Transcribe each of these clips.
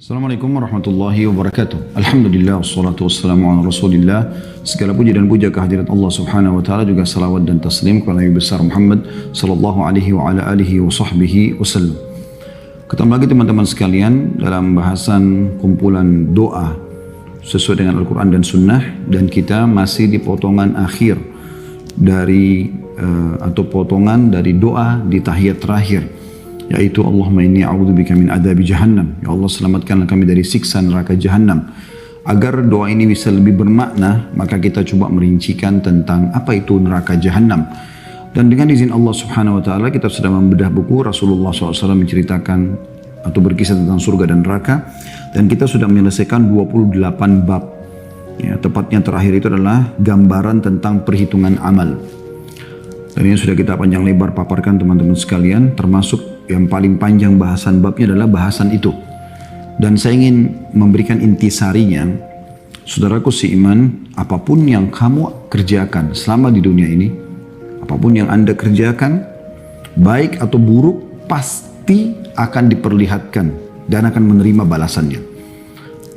Assalamualaikum warahmatullahi wabarakatuh. Alhamdulillah wassalatu wassalamu ala Rasulillah. Segala puji dan puja kehadirat Allah Subhanahu wa taala, juga salawat dan taslim kepada Nabi besar Muhammad sallallahu alaihi wa ala alihi wa sahbihi wasallam. Ketemu lagi teman-teman sekalian dalam bahasan kumpulan doa sesuai dengan Al-Qur'an dan Sunnah, dan kita masih di potongan akhir dari atau potongan dari doa di tahiyat terakhir, yaitu Allahumma inni a'udzubika min adzabi jahannam. Ya Allah, selamatkanlah kami dari siksa neraka jahannam. Agar doa ini bisa lebih bermakna, maka kita coba merincikan tentang apa itu neraka jahannam. Dan dengan izin Allah Subhanahu wa taala, kita sudah membedah buku Rasulullah SAW menceritakan atau berkisah tentang surga dan neraka, dan kita sudah menyelesaikan 28 bab. Ya, tepatnya terakhir itu adalah gambaran tentang perhitungan amal. Dan ini sudah kita panjang lebar paparkan teman-teman sekalian, termasuk yang paling panjang bahasan babnya adalah bahasan itu. Dan saya ingin memberikan intisarinya. Saudaraku seiman, apapun yang kamu kerjakan selama di dunia ini, apapun yang Anda kerjakan, baik atau buruk, pasti akan diperlihatkan dan akan menerima balasannya.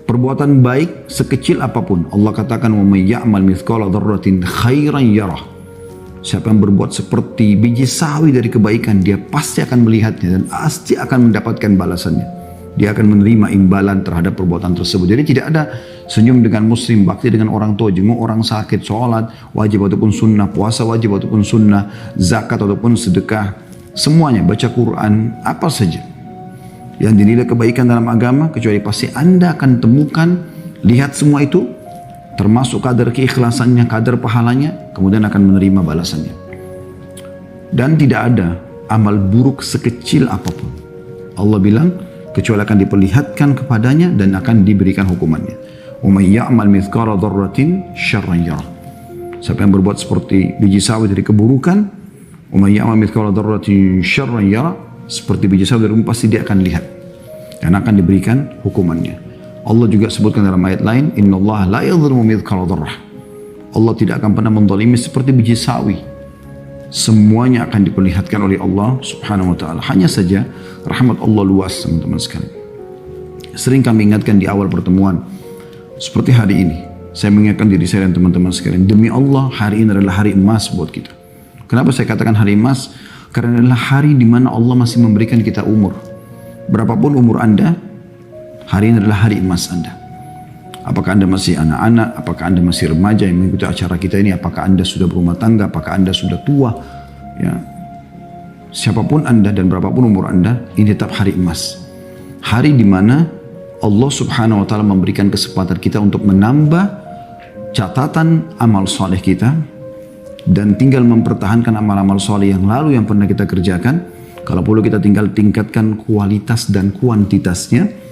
Perbuatan baik sekecil apapun, Allah katakan, wa may ya'mal mithqala dzarratin khairan yarah. Siapa yang berbuat seperti biji sawi dari kebaikan, dia pasti akan melihatnya dan pasti akan mendapatkan balasannya. Dia akan menerima imbalan terhadap perbuatan tersebut. Jadi tidak ada senyum dengan muslim, bakti dengan orang tua, jenguk orang sakit, sholat wajib ataupun sunnah, puasa wajib ataupun sunnah, zakat ataupun sedekah, semuanya, baca Quran, apa saja yang dinilai kebaikan dalam agama, kecuali pasti Anda akan temukan, lihat semua itu, termasuk kadar keikhlasannya, kadar pahalanya, kemudian akan menerima balasannya. Dan tidak ada amal buruk sekecil apapun, Allah bilang, kecuali akan diperlihatkan kepadanya dan akan diberikan hukumannya. Wa may ya'mal mithqala dzarratin syarran yarah. Siapa yang berbuat seperti biji sawi dari keburukan, wa may ya'mal mithqala dzarratin syarran yarah, seperti biji sawi dari pasti dia akan lihat dan akan diberikan hukumannya. Allah juga sebutkan dalam ayat lain, innallaha la yadhlimu mithqala dzarrah. Allah tidak akan pernah menzalimi seperti biji sawi. Semuanya akan diperlihatkan oleh Allah Subhanahu wa taala. Hanya saja rahmat Allah luas, teman-teman sekalian. Sering kami ingatkan di awal pertemuan, seperti hari ini, saya mengingatkan diri saya dan teman-teman sekalian, demi Allah, hari ini adalah hari emas buat kita. Kenapa saya katakan hari emas? Karena adalah hari di mana Allah masih memberikan kita umur. Berapapun umur Anda, hari ini adalah hari emas Anda. Apakah Anda masih anak-anak, apakah Anda masih remaja yang mengikuti acara kita ini, apakah Anda sudah berumah tangga, apakah Anda sudah tua, ya. Siapapun Anda dan berapapun umur Anda, ini tetap hari emas. Hari di mana Allah Subhanahu wa taala memberikan kesempatan kita untuk menambah catatan amal soleh kita, dan tinggal mempertahankan amal-amal soleh yang lalu yang pernah kita kerjakan. Kalau perlu kita tinggal tingkatkan kualitas dan kuantitasnya.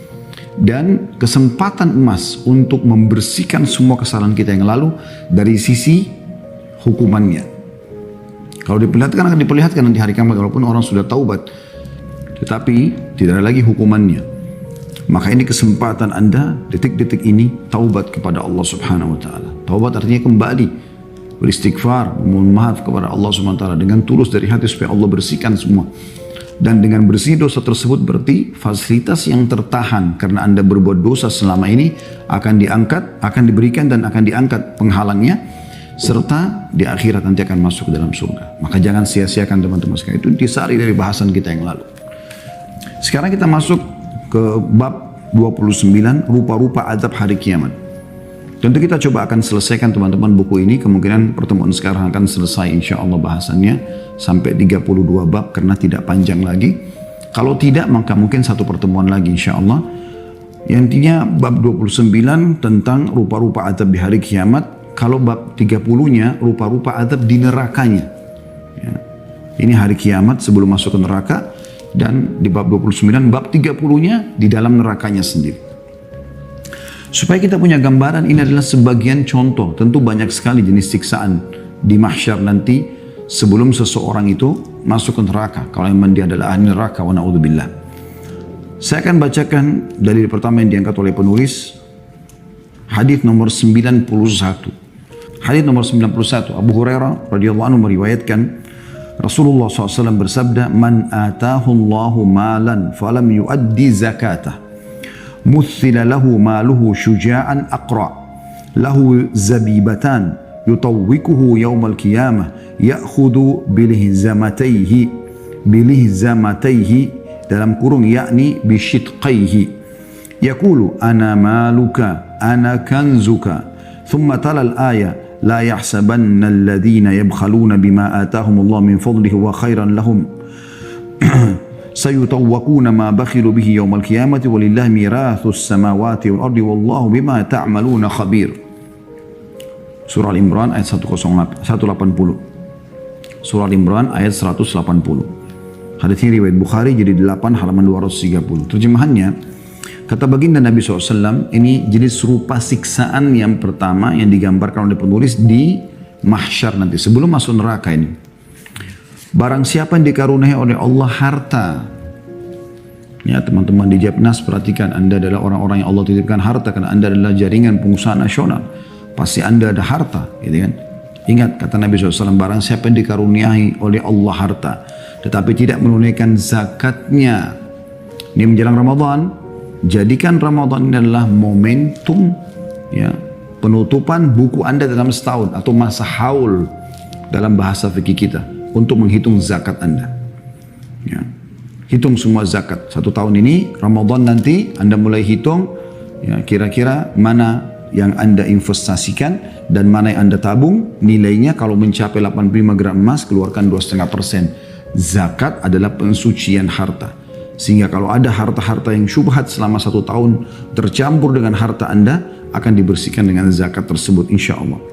Dan kesempatan emas untuk membersihkan semua kesalahan kita yang lalu dari sisi hukumannya. Kalau diperlihatkan, akan diperlihatkan nanti hari kiamat, walaupun orang sudah taubat, tetapi tidak ada lagi hukumannya. Maka ini kesempatan Anda detik-detik ini taubat kepada Allah Subhanahu wa taala. Taubat artinya kembali beristighfar, memohon maaf kepada Allah Subhanahu wa taala dengan tulus dari hati supaya Allah bersihkan semua. Dan dengan bersih dosa tersebut berarti fasilitas yang tertahan karena Anda berbuat dosa selama ini akan diangkat, akan diberikan dan akan diangkat penghalangnya, serta di akhirat nanti akan masuk ke dalam surga. Maka jangan sia-siakan teman-teman sekalian. Itu intisari dari bahasan kita yang lalu. Sekarang kita masuk ke bab 29, rupa-rupa azab hari kiamat. Tentu kita coba akan selesaikan teman-teman buku ini. Kemungkinan pertemuan sekarang akan selesai insya Allah bahasannya sampai 32 bab karena tidak panjang lagi. Kalau tidak, maka mungkin satu pertemuan lagi insya Allah. Yang intinya bab 29 tentang rupa-rupa azab di hari kiamat. Kalau bab 30-nya rupa-rupa azab di nerakanya. Ya. Ini hari kiamat sebelum masuk ke neraka. Dan di bab 29, bab 30-nya di dalam nerakanya sendiri. Supaya kita punya gambaran, ini adalah sebagian contoh. Tentu banyak sekali jenis siksaan di mahsyar nanti sebelum seseorang itu masuk ke neraka. Kalau memang dia adalah ahli neraka, wa na'udzubillah. Saya akan bacakan dalil pertama yang diangkat oleh penulis, hadis nomor 91. Hadis nomor 91, Abu Hurairah radhiyallahu anhu meriwayatkan, Rasulullah SAW bersabda, Man atahu Allahu malan falam yuaddi zakatah مثل له ماله شجاعا أقرع له زبيبتان يطوقه يوم القيامة يأخذ بلهزمتيه dalam kurung yakni bishitqaihi yaqulu ana maluka ana kanzuka thumma tala al-aya la yahsabanna alladhina yabkhaluna bima atahum Allah min fadlihi wa khairan lahum sayutawwaquna ma bakhilu bihi yawmal qiyamati walillahi mirathus samawati wal ardi wallahu bima ta'maluna khabir. Surah Al-Imran ayat 180. Surah Al-Imran ayat 180. Hadis ini riwayat Bukhari jadi 8 halaman 230. Terjemahannya, kata baginda Nabi SAW, ini jenis rupa siksaan yang pertama yang digambarkan oleh penulis di mahsyar nanti, sebelum masuk neraka ini. Barang siapa yang dikaruniai oleh Allah harta, ya teman-teman di Jepnas perhatikan, Anda adalah orang-orang yang Allah titipkan harta karena Anda adalah jaringan pengusaha nasional. Pasti Anda ada harta, gitu kan? Ingat kata Nabi SAW, barang siapa yang dikaruniai oleh Allah harta, tetapi tidak menunaikan zakatnya. Ini menjelang Ramadan, jadikan Ramadan ini adalah momentum ya penutupan buku Anda dalam setahun atau masa haul dalam bahasa fikih kita untuk menghitung zakat Anda. Ya. Hitung semua zakat. 1 tahun ini Ramadan nanti Anda mulai hitung ya kira-kira mana yang Anda investasikan dan mana yang Anda tabung. Nilainya kalau mencapai 85 gram emas keluarkan 2,5%. Zakat adalah pensucian harta. Sehingga kalau ada harta-harta yang syubhat selama 1 tahun tercampur dengan harta Anda akan dibersihkan dengan zakat tersebut insya Allah.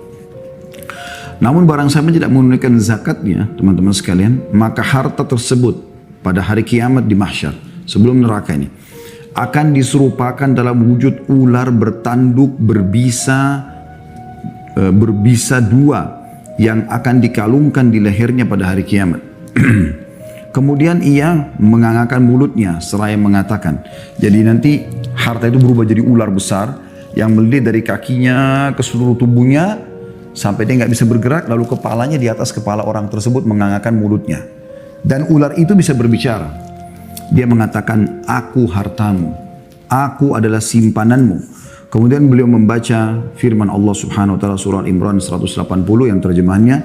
Namun barang siapa tidak menunaikan zakatnya teman-teman sekalian, maka harta tersebut pada hari kiamat di mahsyar sebelum neraka ini akan diserupakan dalam wujud ular bertanduk berbisa dua yang akan dikalungkan di lehernya pada hari kiamat. Kemudian ia mengangangkan mulutnya seraya mengatakan, jadi nanti harta itu berubah jadi ular besar yang melilit dari kakinya ke seluruh tubuhnya sampai dia nggak bisa bergerak, lalu kepalanya di atas kepala orang tersebut mengangangkan mulutnya dan ular itu bisa berbicara. Dia mengatakan, aku hartamu, aku adalah simpananmu. Kemudian beliau membaca firman Allah Subhanahu wa taala surah Al-Imran 180 yang terjemahannya,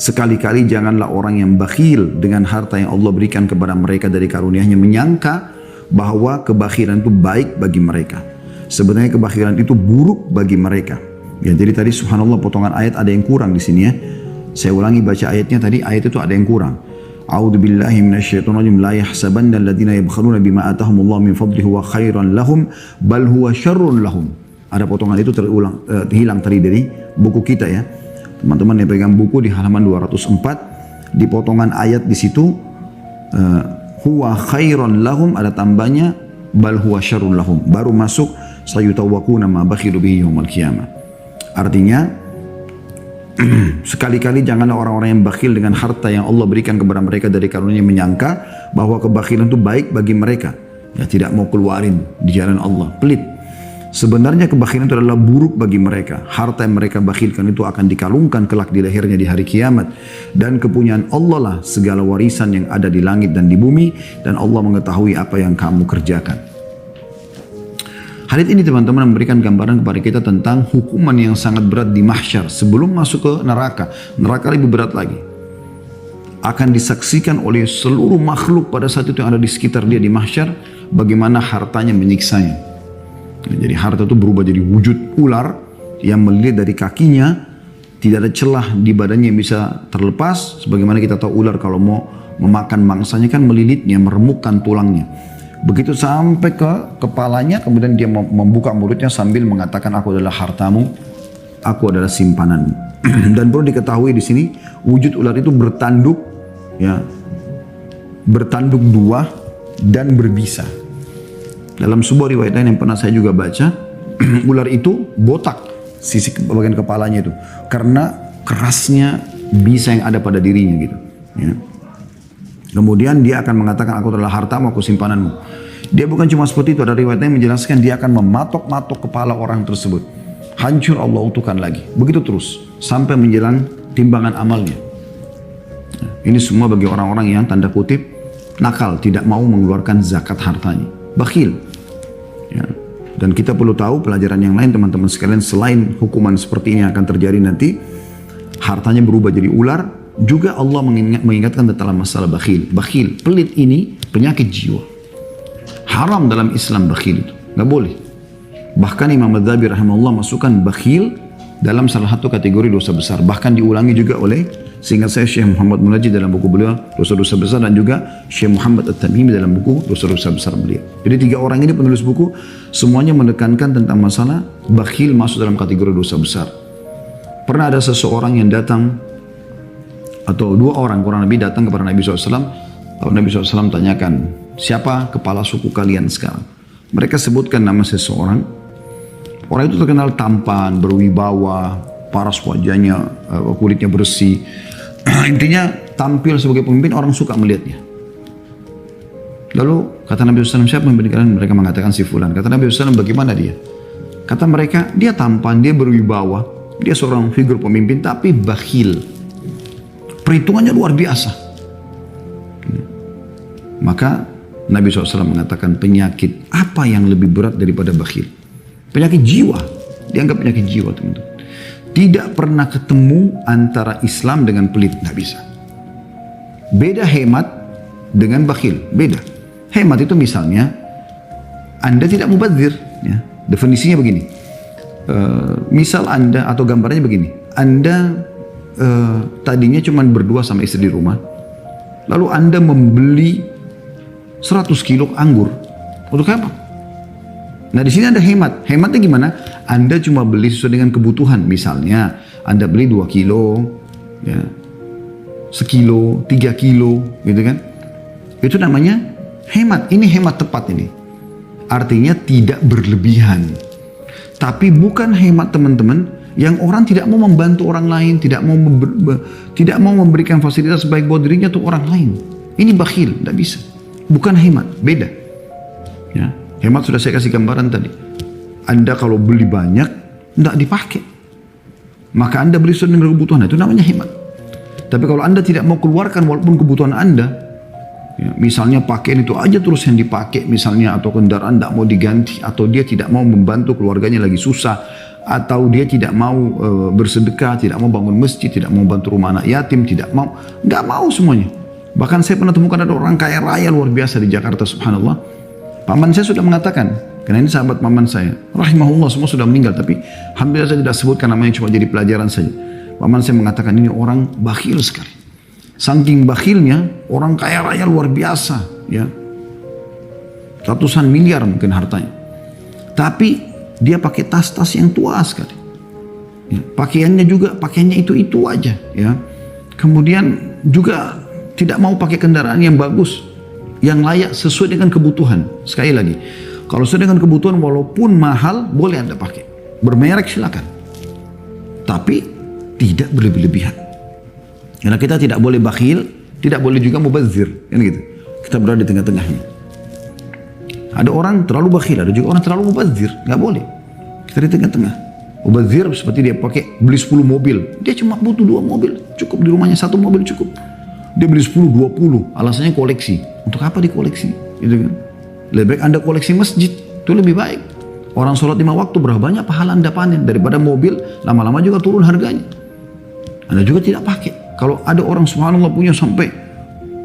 sekali-kali janganlah orang yang bakhil dengan harta yang Allah berikan kepada mereka dari karunia-Nya menyangka bahwa kebakhilan itu baik bagi mereka. Sebenarnya kebakhilan itu buruk bagi mereka. Ya, jadi tadi subhanallah potongan ayat ada yang kurang di sini ya. Saya ulangi baca ayatnya tadi, ayat itu ada yang kurang. A'udzu billahi minasyaitonir rajim, la yahsabanna alladziina yabkhaluna bima atahumullahu min fadlihi wa khairan lahum bal huwa syarrun lahum. Ada potongan itu hilang tadi dari buku kita ya. Teman-teman yang pegang buku di halaman 204 di potongan ayat di situ huwa khairan lahum ada tambahnya bal huwa syarrun lahum, baru masuk sayutawwaquna ma bakhilu bihi yaumil qiyamah. Artinya sekali-kali janganlah orang-orang yang bakhil dengan harta yang Allah berikan kepada mereka dari karunia menyangka bahwa kebakhilan itu baik bagi mereka. Ya, tidak mau keluarin di jalan Allah, pelit. Sebenarnya kebakhilan itu adalah buruk bagi mereka. Harta yang mereka bakhilkan itu akan dikalungkan kelak di lehernya di hari kiamat. Dan kepunyaan Allah lah segala warisan yang ada di langit dan di bumi. Dan Allah mengetahui apa yang kamu kerjakan. Hadits ini teman-teman memberikan gambaran kepada kita tentang hukuman yang sangat berat di mahsyar. Sebelum masuk ke neraka. Neraka lebih berat lagi. Akan disaksikan oleh seluruh makhluk pada saat itu yang ada di sekitar dia di mahsyar. Bagaimana hartanya menyiksanya. Jadi harta itu berubah jadi wujud ular yang melilit dari kakinya, tidak ada celah di badannya yang bisa terlepas. Sebagaimana kita tahu ular kalau mau memakan mangsanya kan melilitnya, meremukkan tulangnya. Begitu sampai ke kepalanya, kemudian dia membuka mulutnya sambil mengatakan, aku adalah hartamu, aku adalah simpananmu. Dan perlu diketahui di sini wujud ular itu bertanduk, ya, bertanduk dua dan berbisa. Dalam sebuah riwayat lain yang pernah saya juga baca, ular itu botak sisi bagian kepalanya itu karena kerasnya bisa yang ada pada dirinya gitu. Ya. Kemudian dia akan mengatakan aku adalah hartamu, aku simpananmu. Dia bukan cuma seperti itu, ada riwayat lain menjelaskan dia akan mematok-matok kepala orang tersebut. Hancur Allah utuhkan lagi. Begitu terus sampai menjelang timbangan amalnya. Ini semua bagi orang-orang yang tanda kutip nakal, tidak mau mengeluarkan zakat hartanya. Bakhil. Ya. Dan kita perlu tahu pelajaran yang lain teman-teman sekalian, selain hukuman seperti ini yang akan terjadi nanti, hartanya berubah jadi ular, juga Allah mengingatkan tentang masalah bakhil. Bakhil, pelit ini penyakit jiwa. Haram dalam Islam bakhil itu, nggak boleh. Bahkan Imam Adzhabi rahimahullah masukkan bakhil dalam salah satu kategori dosa besar. Bahkan diulangi juga oleh, seingat saya, Syekh Muhammad Munajjid dalam buku beliau Dosa-Dosa Besar, dan juga Syekh Muhammad At-Tamimi dalam buku Dosa-Dosa Besar beliau. Jadi 3 orang ini penulis buku semuanya menekankan tentang masalah bakhil masuk dalam kategori dosa besar. Pernah ada seseorang yang datang, atau 2 orang kurang lebih datang kepada Nabi SAW. Lalu Nabi SAW tanyakan, siapa kepala suku kalian sekarang? Mereka sebutkan nama seseorang. Orang itu terkenal tampan, berwibawa, paras wajahnya, kulitnya bersih. Intinya tampil sebagai pemimpin, orang suka melihatnya. Lalu kata Nabi SAW, siapa yang kalian? Mereka mengatakan si fulan. Kata Nabi SAW, bagaimana dia? Kata mereka, dia tampan, dia berwibawa, dia seorang figur pemimpin, tapi bakhil. Perhitungannya luar biasa. Maka Nabi SAW mengatakan, penyakit apa yang lebih berat daripada bakhil? Penyakit jiwa. Dianggap penyakit jiwa, teman-teman. Tidak pernah ketemu antara Islam dengan pelit, nggak bisa. Beda hemat dengan bakhil, beda. Hemat itu misalnya, Anda tidak mubadzir, ya. Definisinya begini. Misal Anda, atau gambarnya begini, Anda tadinya cuma berdua sama istri di rumah, lalu Anda membeli 100 kilo anggur. Untuk apa? Nah di sini ada hemat. Hematnya gimana? Anda cuma beli sesuai dengan kebutuhan. Misalnya Anda beli 2 kilo, ya, 1 kilo, 3 kilo, gitu kan? Itu namanya hemat. Ini hemat tepat ini. Artinya tidak berlebihan. Tapi bukan hemat teman-teman yang orang tidak mau membantu orang lain, tidak mau memberikan fasilitas baik buat dirinya atau orang lain. Ini bakhil, tidak bisa. Bukan hemat, beda. Ya. Hemat sudah saya kasih gambaran tadi. Anda kalau beli banyak, tidak dipakai. Maka Anda beli sesuai dengan kebutuhan, itu namanya hemat. Tapi kalau Anda tidak mau keluarkan walaupun kebutuhan Anda, ya, misalnya pakaian itu aja terus yang dipakai, misalnya, atau kendaraan tidak mau diganti, atau dia tidak mau membantu keluarganya lagi susah, atau dia tidak mau bersedekah, tidak mau bangun masjid, tidak mau bantu rumah anak yatim, tidak mau semuanya. Bahkan saya pernah temukan ada orang kaya raya luar biasa di Jakarta, subhanallah. Paman saya sudah mengatakan, karena ini sahabat paman saya, rahimahullah, semua sudah meninggal, tapi alhamdulillah saya tidak sebutkan namanya, cuma jadi pelajaran saja. Paman saya mengatakan ini orang bakhil sekali. Saking bakhilnya, orang kaya raya luar biasa, ya, ratusan miliar mungkin hartanya. Tapi dia pakai tas-tas yang tua sekali. Ya, pakaiannya juga pakaiannya itu aja, ya. Kemudian juga tidak mau pakai kendaraan yang bagus, yang layak sesuai dengan kebutuhan. Sekali lagi, kalau sesuai dengan kebutuhan walaupun mahal boleh Anda pakai, bermerek silakan, tapi tidak berlebih-lebihan. Karena kita tidak boleh bakhil, tidak boleh juga mubazir, kan gitu. Kita berada di tengah-tengahnya. Ada orang terlalu bakhil, ada juga orang terlalu mubazir, nggak boleh. Kita di tengah-tengah. Mubazir seperti dia pakai beli 10 mobil, dia cuma butuh 2 mobil, cukup di rumahnya 1 mobil cukup. Dia beli 10, 20, alasannya koleksi. Untuk apa dikoleksi? Gitu kan? Lebih baik Anda koleksi masjid, itu lebih baik. Orang sholat 5 waktu, berapa banyak pahala Anda panen daripada mobil, lama-lama juga turun harganya. Anda juga tidak pakai. Kalau ada orang subhanallah punya sampai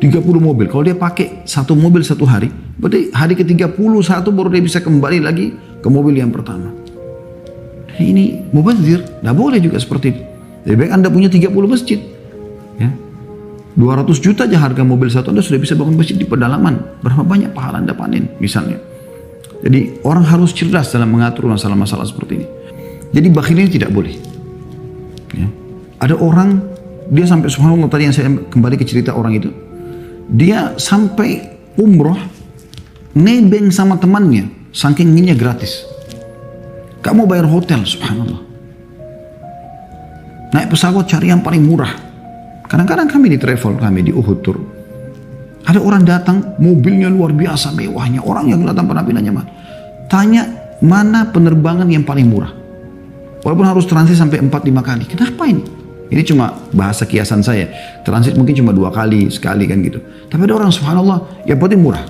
30 mobil, kalau dia pakai 1 mobil 1 hari, berarti hari ke-31 baru dia bisa kembali lagi ke mobil yang pertama. Ini mubazir, tidak boleh juga seperti itu. Lebih baik Anda punya 30 masjid, ya. 200 juta aja harga mobil satu, Anda sudah bisa bangun masjid di pedalaman. Berapa banyak pahala Anda panen misalnya. Jadi orang harus cerdas dalam mengatur masalah-masalah seperti ini. Jadi bakhil ini tidak boleh, ya. Ada orang, dia sampai subhanallah, tadi yang saya kembali ke cerita orang itu, dia sampai umroh nebeng sama temannya saking inginnya gratis. Kamu bayar hotel, subhanallah, naik pesawat cari yang paling murah. Kadang-kadang kami di travel, kami di Uhud Tour, ada orang datang, mobilnya luar biasa mewahnya, orang yang datang penampilannya mah, tanya mana penerbangan yang paling murah, walaupun harus transit sampai 4-5 kali. Kenapa ini? Ini cuma bahasa kiasan saya, transit mungkin cuma 2 kali, sekali kan gitu. Tapi ada orang subhanallah, yang penting murah.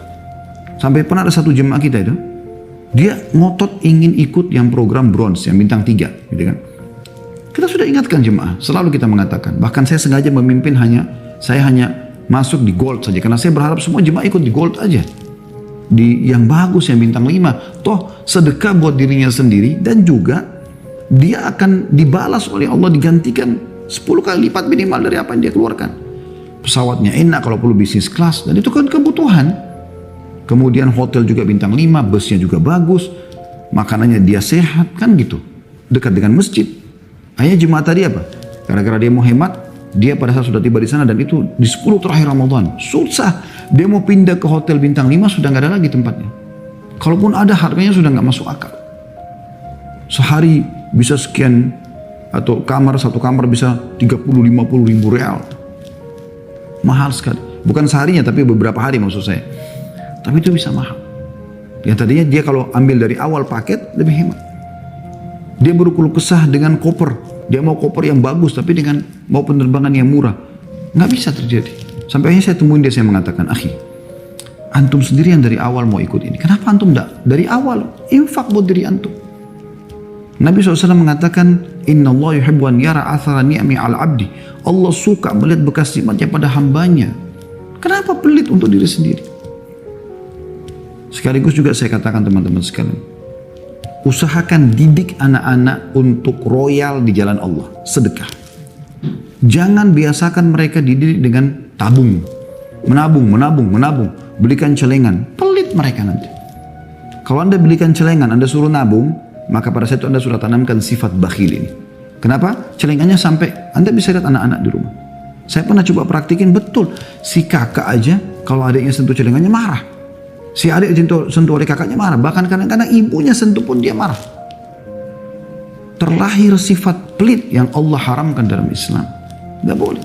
Sampai pernah ada satu jemaah kita itu, Dia ngotot ingin ikut yang program bronze, yang bintang 3, gitu kan. Kita sudah ingatkan jemaah, selalu kita mengatakan, bahkan saya sengaja memimpin saya hanya masuk di gold saja, karena saya berharap semua jemaah ikut di gold aja. Di yang bagus, yang bintang 5. Toh sedekah buat dirinya sendiri, dan juga dia akan dibalas oleh Allah, digantikan 10 kali lipat minimal dari apa yang dia keluarkan. Pesawatnya enak, kalau perlu bisnis kelas, dan itu kan kebutuhan. Kemudian hotel juga bintang 5, busnya juga bagus, makanannya dia sehat, kan gitu. Dekat dengan masjid. Akhirnya jemaah tadi apa? Gara-gara dia mau hemat, dia pada saat sudah tiba di sana, dan itu di 10 terakhir Ramadan. Susah. Dia mau pindah ke hotel bintang 5, sudah nggak ada lagi tempatnya. Kalaupun ada, harganya sudah nggak masuk akal. Sehari bisa sekian, atau satu kamar bisa 30-50 ribu real. Mahal sekali. Bukan seharinya, tapi beberapa hari maksud saya. Tapi itu bisa mahal. Yang tadinya dia kalau ambil dari awal paket lebih hemat. Dia berkeluh kesah dengan koper. Dia mau koper yang bagus tapi dengan mau penerbangan yang murah. Nggak bisa terjadi. Sampai akhirnya saya temuin dia, saya mengatakan, akhi, antum sendiri yang dari awal mau ikut ini. Kenapa antum enggak dari awal infak buat diri antum? Nabi SAW mengatakan, Inna Allah yuhibbu an yara athara ni'mi al abdi. Allah suka melihat bekas nikmatnya pada hambanya. Kenapa pelit untuk diri sendiri? Sekaligus juga saya katakan teman-teman sekalian, usahakan didik anak-anak untuk royal di jalan Allah, sedekah. Jangan biasakan mereka dididik dengan tabung, menabung, belikan celengan, pelit mereka nanti. Kalau Anda belikan celengan, Anda suruh nabung, maka pada saat itu Anda sudah tanamkan sifat bakhil ini. Kenapa? Celengannya sampai Anda bisa lihat anak-anak di rumah. Saya pernah coba praktikin, betul. Si kakak aja kalau adiknya sentuh celengannya marah. Si adik sentuh oleh kakaknya marah. Bahkan kadang-kadang ibunya sentuh pun dia marah. Terlahir sifat pelit yang Allah haramkan dalam Islam. Gak boleh.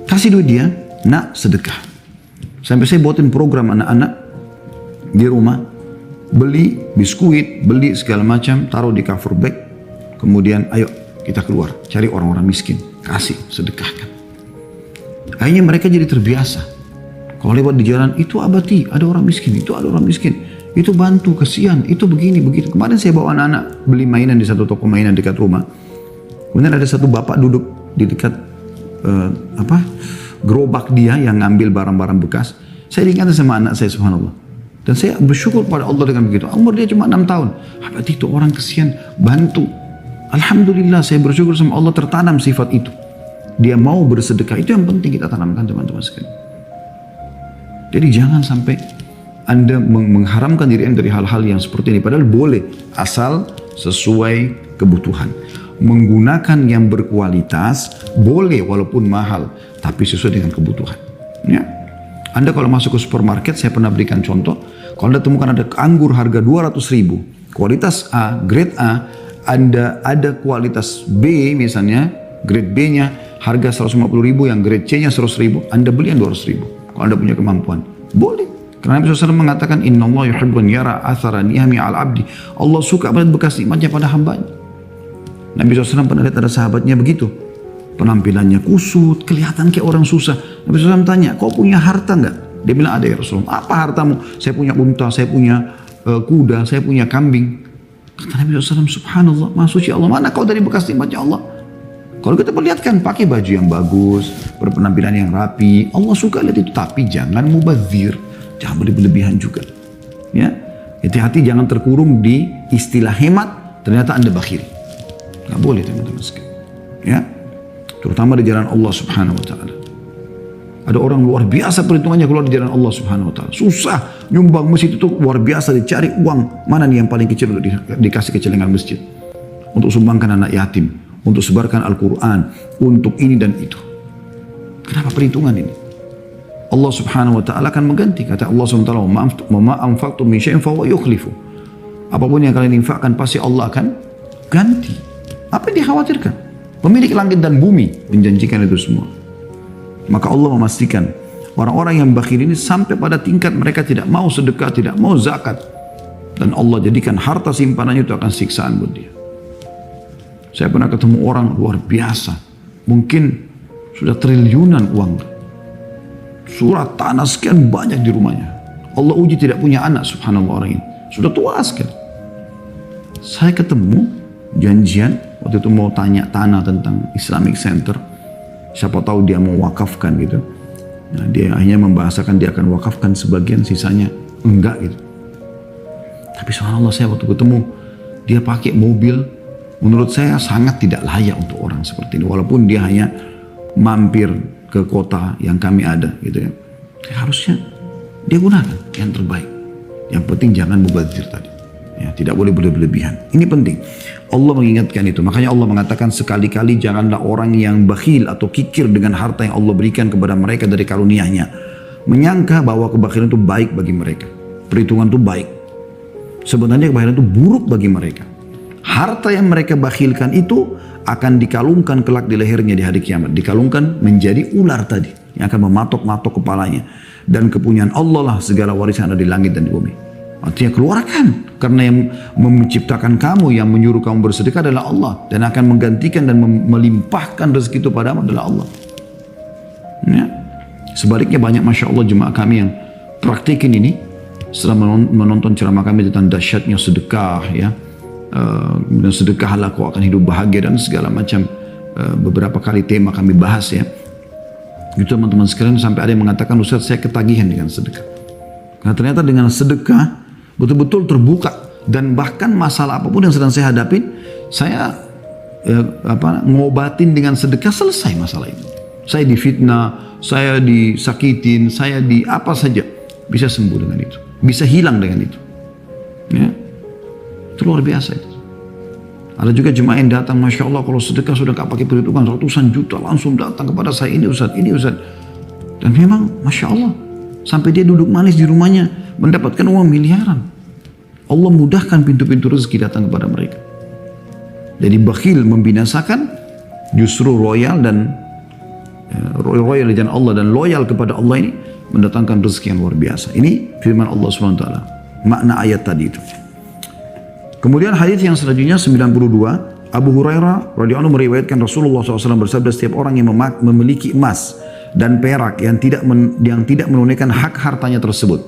Kasih duit dia, nak sedekah. Sampai saya buatin program anak-anak di rumah. Beli biskuit, beli segala macam, taruh di cover bag. Kemudian ayo kita keluar, cari orang-orang miskin. Kasih, sedekahkan. Akhirnya mereka jadi terbiasa. Kalau lewat di jalan, itu abati, ada orang miskin, itu ada orang miskin. Itu bantu, kesian, itu begini, begitu. Kemarin saya bawa anak-anak beli mainan di satu toko mainan dekat rumah. Kemudian ada satu bapak duduk di dekat gerobak dia yang ngambil barang-barang bekas. Saya ingat sama anak saya, subhanallah. Dan saya bersyukur pada Allah dengan begitu. Umur dia cuma 6 tahun. Abati itu orang kesian, bantu. Alhamdulillah saya bersyukur sama Allah tertanam sifat itu. Dia mau bersedekah, itu yang penting kita tanamkan teman-teman sekalian. Jadi jangan sampai Anda mengharamkan diri Anda dari hal-hal yang seperti ini. Padahal boleh, asal sesuai kebutuhan. Menggunakan yang berkualitas boleh walaupun mahal, tapi sesuai dengan kebutuhan. Ya. Anda kalau masuk ke supermarket, saya pernah berikan contoh, kalau Anda temukan ada anggur harga 200.000, kualitas A, grade A, Anda ada kualitas B misalnya, grade B-nya harga 150.000, yang grade C-nya 100.000, Anda beli yang 200.000. Kalau Anda punya kemampuan, boleh. Karena Nabi SAW mengatakan, Inna Allah yuhibbu an yara athara ni'ami al abdi. Allah suka melihat bekas nikmatnya pada hambanya. Nabi SAW pernah lihat ada sahabatnya begitu. Penampilannya kusut, kelihatan kayak orang susah. Nabi SAW tanya, kau punya harta enggak? Dia bilang, ada ya Rasulullah. Apa hartamu? Saya punya unta, saya punya kuda, saya punya kambing. Kata Nabi SAW, subhanallah, maha suci Allah. Mana kau dari bekas nikmatnya Allah? Kalau kita perlihatkan pakai baju yang bagus, berpenampilan yang rapi, Allah suka lihat itu. Tapi jangan mubazir, jangan berlebihan juga. Ya, hati-hati jangan terkurung di istilah hemat. Ternyata Anda bakhil. Nggak boleh teman-teman sekalian. Ya, terutama di jalan Allah Subhanahu Wa Taala. Ada orang luar biasa perhitungannya keluar di jalan Allah Subhanahu Wa Taala. Susah nyumbang masjid itu luar biasa, dicari uang mana nih yang paling kecil untuk dikasih ke celengan masjid, untuk sumbangkan anak yatim, untuk sebarkan Al-Quran, untuk ini dan itu. Kenapa perhitungan ini? Allah Subhanahu Wa Taala akan mengganti. Kata Allah Subhanahu Wa Taala, "Ma anfaqtum min syai'in fa huwa yukhlifu." Apapun yang kalian infakkan pasti Allah akan ganti. Apa yang dikhawatirkan? Pemilik langit dan bumi menjanjikan itu semua. Maka Allah memastikan orang-orang yang bakhil ini sampai pada tingkat mereka tidak mau sedekah, tidak mau zakat, dan Allah jadikan harta simpanannya itu akan siksaan buat dia. Saya pernah ketemu orang luar biasa, mungkin sudah triliunan uang, surat tanah sekian banyak di rumahnya. Allah uji tidak punya anak, subhanallah orang ini. sudah tua sekali. Saya ketemu janjian waktu itu mau tanya tanah tentang Islamic Center, siapa tahu dia mau wakafkan gitu. Nah, dia hanya membahasakan dia akan wakafkan sebagian, sisanya enggak gitu. Tapi subhanallah, saya waktu ketemu dia pakai mobil, menurut saya sangat tidak layak untuk orang seperti ini, walaupun dia hanya mampir ke kota yang kami ada gitu ya. Harusnya dia gunakan yang terbaik. Yang penting jangan mubazir tadi. Ya, tidak boleh berlebihan. Ini penting. Allah mengingatkan itu. Makanya Allah mengatakan sekali-kali janganlah orang yang bakhil atau kikir dengan harta yang Allah berikan kepada mereka dari karunia-Nya, menyangka bahwa kebakhilan itu baik bagi mereka. Perhitungan itu baik. Sebenarnya kebakhilan itu buruk bagi mereka. Harta yang mereka bakhilkan itu akan dikalungkan kelak di lehernya di hari kiamat. Dikalungkan menjadi ular tadi yang akan mematok-matok kepalanya. Dan kepunyaan Allah lah segala warisan ada di langit dan di bumi. Artinya keluarkan, karena yang menciptakan kamu, yang menyuruh kamu bersedekah adalah Allah, dan akan menggantikan dan melimpahkan rezeki itu padamu adalah Allah. Ya. Sebaliknya banyak masya Allah jemaah kami yang praktikin ini setelah menonton ceramah kami tentang dahsyatnya sedekah, ya, dan sedekahlah kau akan hidup bahagia dan segala macam, beberapa kali tema kami bahas ya. Itu teman-teman sekalian, sampai ada yang mengatakan, Ustaz saya ketagihan dengan sedekah. Karena ternyata dengan sedekah betul-betul terbuka, dan bahkan masalah apapun yang sedang saya hadapin, saya ngobatin dengan sedekah, selesai masalah itu. Saya difitnah, saya disakitin, saya di apa saja, bisa sembuh dengan itu, bisa hilang dengan itu. Ya, itu luar biasa itu. Ada juga jemaah yang datang, masya Allah kalau sedekah sudah gak pakai perhitungan, ratusan juta langsung datang kepada saya, ini Ustaz, ini Ustaz. Dan memang masya Allah, sampai dia duduk manis di rumahnya mendapatkan uang miliaran. Allah mudahkan pintu-pintu rezeki datang kepada mereka. Jadi bakhil membinasakan, justru royal dan royal di jalan Allah dan loyal kepada Allah ini mendatangkan rezeki yang luar biasa. Ini firman Allah SWT, makna ayat tadi itu. Kemudian hadis yang selanjutnya 92, Abu Hurairah radhiyallahu anhu meriwayatkan Rasulullah SAW bersabda, setiap orang yang memiliki emas dan perak yang tidak menunaikan hak hartanya tersebut,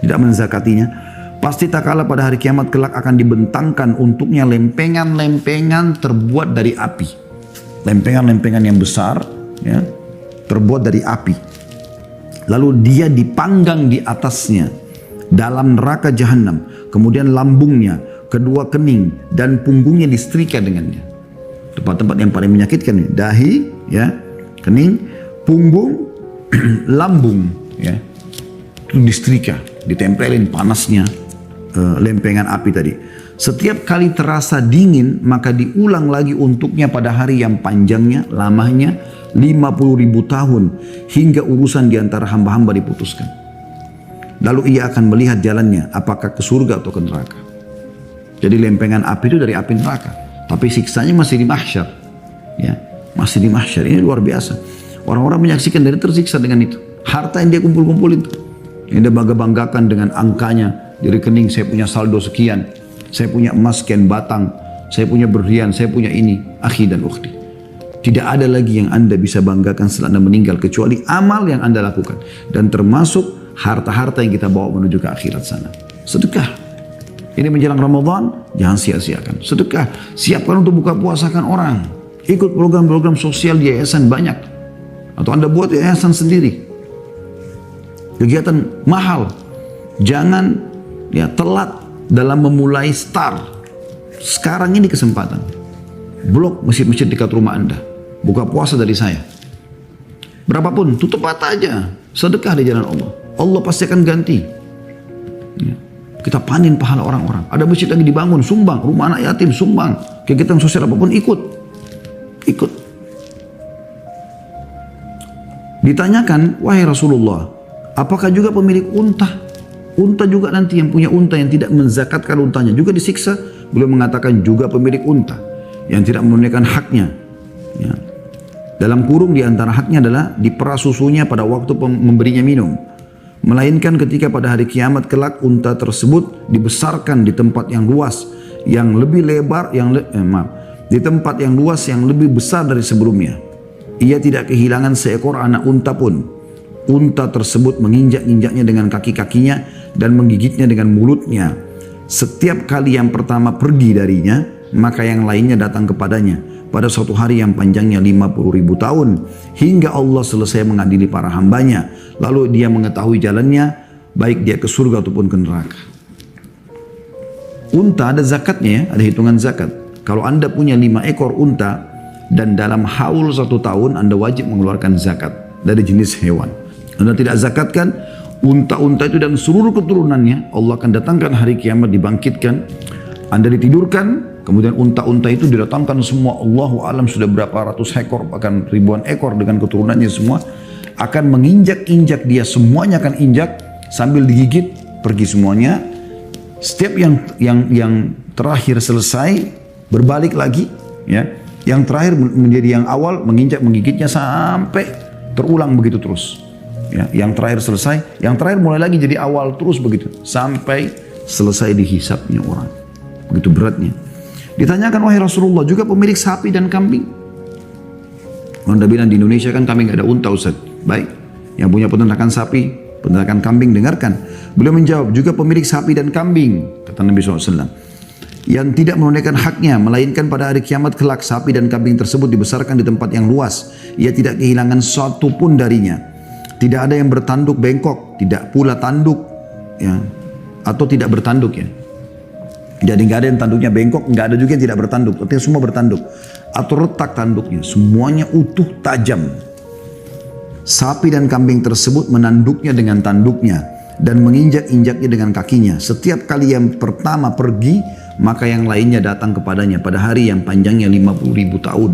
tidak menzakatinya, pasti tak kalah pada hari kiamat kelak akan dibentangkan untuknya lempengan-lempengan terbuat dari api. Lempengan-lempengan yang besar, ya, terbuat dari api. Lalu dia dipanggang di atasnya dalam neraka jahanam. Kemudian lambungnya, kedua kening dan punggungnya disetrika dengannya. Tempat-tempat yang paling menyakitkan, dahi, ya, kening, punggung, lambung, ya, itu disetrika, ditempelin panasnya lempengan api tadi. Setiap kali terasa dingin, maka diulang lagi untuknya pada hari yang panjangnya, lamanya 50.000 tahun, hingga urusan diantara hamba-hamba diputuskan. Lalu ia akan melihat jalannya, apakah ke surga atau ke neraka. Jadi lempengan api itu dari api neraka, tapi siksanya masih di mahsyar, ya, masih di mahsyar. Ini luar biasa. Orang-orang menyaksikan dan tersiksa dengan itu. Harta yang dia kumpul-kumpulin itu, yang dia bangga-banggakan dengan angkanya di rekening, saya punya saldo sekian, saya punya emas sekian batang, saya punya berlian, saya punya ini. Akhi dan ukhti, tidak ada lagi yang Anda bisa banggakan setelah Anda meninggal kecuali amal yang Anda lakukan, dan termasuk harta-harta yang kita bawa menuju ke akhirat sana. Sedekah. Ini menjelang Ramadan, jangan sia-siakan. Sedekah, siapkan untuk buka puasakan orang. Ikut program-program sosial di yayasan banyak. Atau Anda buat yayasan sendiri. Kegiatan mahal. Jangan ya telat dalam memulai start. Sekarang ini kesempatan. Blok masjid-masjid dekat rumah Anda. Buka puasa dari saya. Berapapun, tutup mata aja. Sedekah di jalan Allah. Allah pasti akan ganti. Ya. Kita panen pahala orang-orang. Ada masjid lagi dibangun, sumbang. Rumah anak yatim, sumbang. Kegiatan sosial apapun, ikut. Ikut. Ditanyakan, wahai Rasulullah, apakah juga pemilik unta? Unta juga nanti yang punya unta yang tidak menzakatkan untanya juga disiksa? Beliau mengatakan juga pemilik unta yang tidak menunaikan haknya. Ya. Dalam kurung di antara haknya adalah diperas susunya pada waktu memberinya minum. Melainkan ketika pada hari kiamat kelak unta tersebut dibesarkan di tempat yang luas, yang lebih lebar, di tempat yang luas yang lebih besar dari sebelumnya. Ia tidak kehilangan seekor anak unta pun. Unta tersebut menginjak-injaknya dengan kaki-kakinya dan menggigitnya dengan mulutnya. Setiap kali yang pertama pergi darinya, maka yang lainnya datang kepadanya pada suatu hari yang panjangnya 50.000 tahun, hingga Allah selesai mengadili para hambanya, lalu dia mengetahui jalannya, baik dia ke surga ataupun ke neraka. Unta ada zakatnya ya, ada hitungan zakat. Kalau Anda punya 5 ekor unta dan dalam haul 1 tahun, Anda wajib mengeluarkan zakat dari jenis hewan. Anda tidak zakatkan unta-unta itu dan seluruh keturunannya, Allah akan datangkan hari kiamat, dibangkitkan. Anda ditidurkan, kemudian unta-unta itu didatangkan semua, Allahu alam sudah berapa ratus ekor, bahkan ribuan ekor dengan keturunannya semua, akan menginjak-injak dia, semuanya akan injak sambil digigit, pergi semuanya. Setiap yang terakhir selesai, berbalik lagi, ya. Yang terakhir menjadi yang awal, menginjak, menggigitnya sampai terulang begitu terus. Ya, yang terakhir selesai, yang terakhir mulai lagi jadi awal terus begitu sampai selesai dihisapnya orang. Begitu beratnya. Ditanyakan, wahai Rasulullah, juga pemilik sapi dan kambing? Anda bilang di Indonesia kan kami nggak ada unta, Ustaz. Baik, yang punya peternakan sapi, peternakan kambing, dengarkan. Beliau menjawab, juga pemilik sapi dan kambing, kata Nabi SAW, yang tidak menunaikan haknya, melainkan pada hari kiamat kelak sapi dan kambing tersebut dibesarkan di tempat yang luas. Ia tidak kehilangan satu pun darinya. Tidak ada yang bertanduk bengkok, tidak pula tanduk, ya, atau tidak bertanduk ya. Jadi nggak ada yang tanduknya bengkok, nggak ada juga yang tidak bertanduk, artinya semua bertanduk. Atau retak tanduknya, semuanya utuh tajam. Sapi dan kambing tersebut menanduknya dengan tanduknya dan menginjak-injaknya dengan kakinya. Setiap kali yang pertama pergi, maka yang lainnya datang kepadanya pada hari yang panjangnya 50.000 tahun.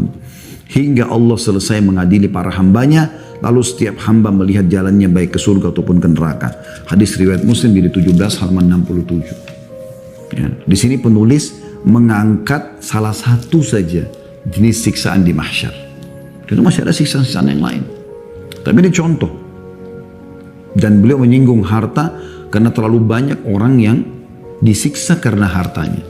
Hingga Allah selesai mengadili para hambanya, lalu setiap hamba melihat jalannya baik ke surga ataupun ke neraka. Hadis riwayat Muslim di 17 halaman 67. Ya, di sini penulis mengangkat salah satu saja jenis siksaan di mahsyar. Itu masih ada siksaan-siksaan yang lain. Tapi ini contoh. Dan beliau menyinggung harta karena terlalu banyak orang yang disiksa karena hartanya.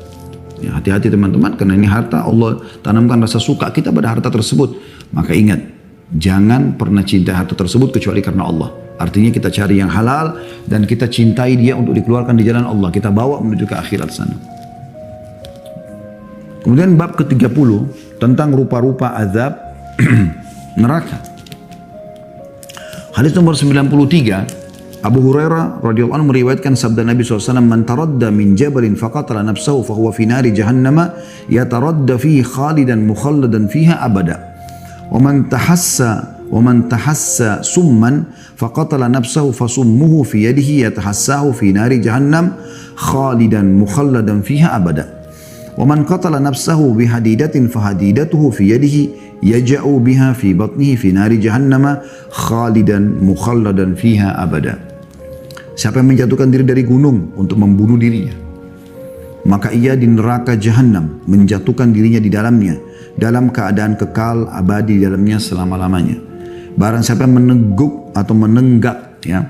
Ya, hati-hati teman-teman, karena ini harta, Allah tanamkan rasa suka kita pada harta tersebut. Maka ingat, jangan pernah cinta harta tersebut kecuali karena Allah. Artinya kita cari yang halal dan kita cintai dia untuk dikeluarkan di jalan Allah. Kita bawa menuju ke akhirat sana. Kemudian bab ke-30 tentang rupa-rupa azab neraka. Hadis nomor 93, Abu Hurairah radhiyallahu anhu meriwayatkan sabda Nabi SAW, "Man taradda min jabalin faqatala nafsahu fahuwa fi nari jahannama yataradda fihi khalidan mukhalladan fiha abada. Wa man tahassa summan faqatala nafsahu fasummuhu fi yadihi yatahassahu fi nari jahannam khalidan mukhalladan fiha abada. Wa man qatala nafsahu bihadidatin fahadidatuhu fi yadihi yaja'u biha fi batnihi fi nari jahannama khalidan mukhalladan fiha abada." Siapa yang menjatuhkan diri dari gunung untuk membunuh dirinya, maka ia di neraka jahanam menjatuhkan dirinya di dalamnya dalam keadaan kekal abadi di dalamnya selama-lamanya. Barang siapa yang meneguk atau menenggak ya,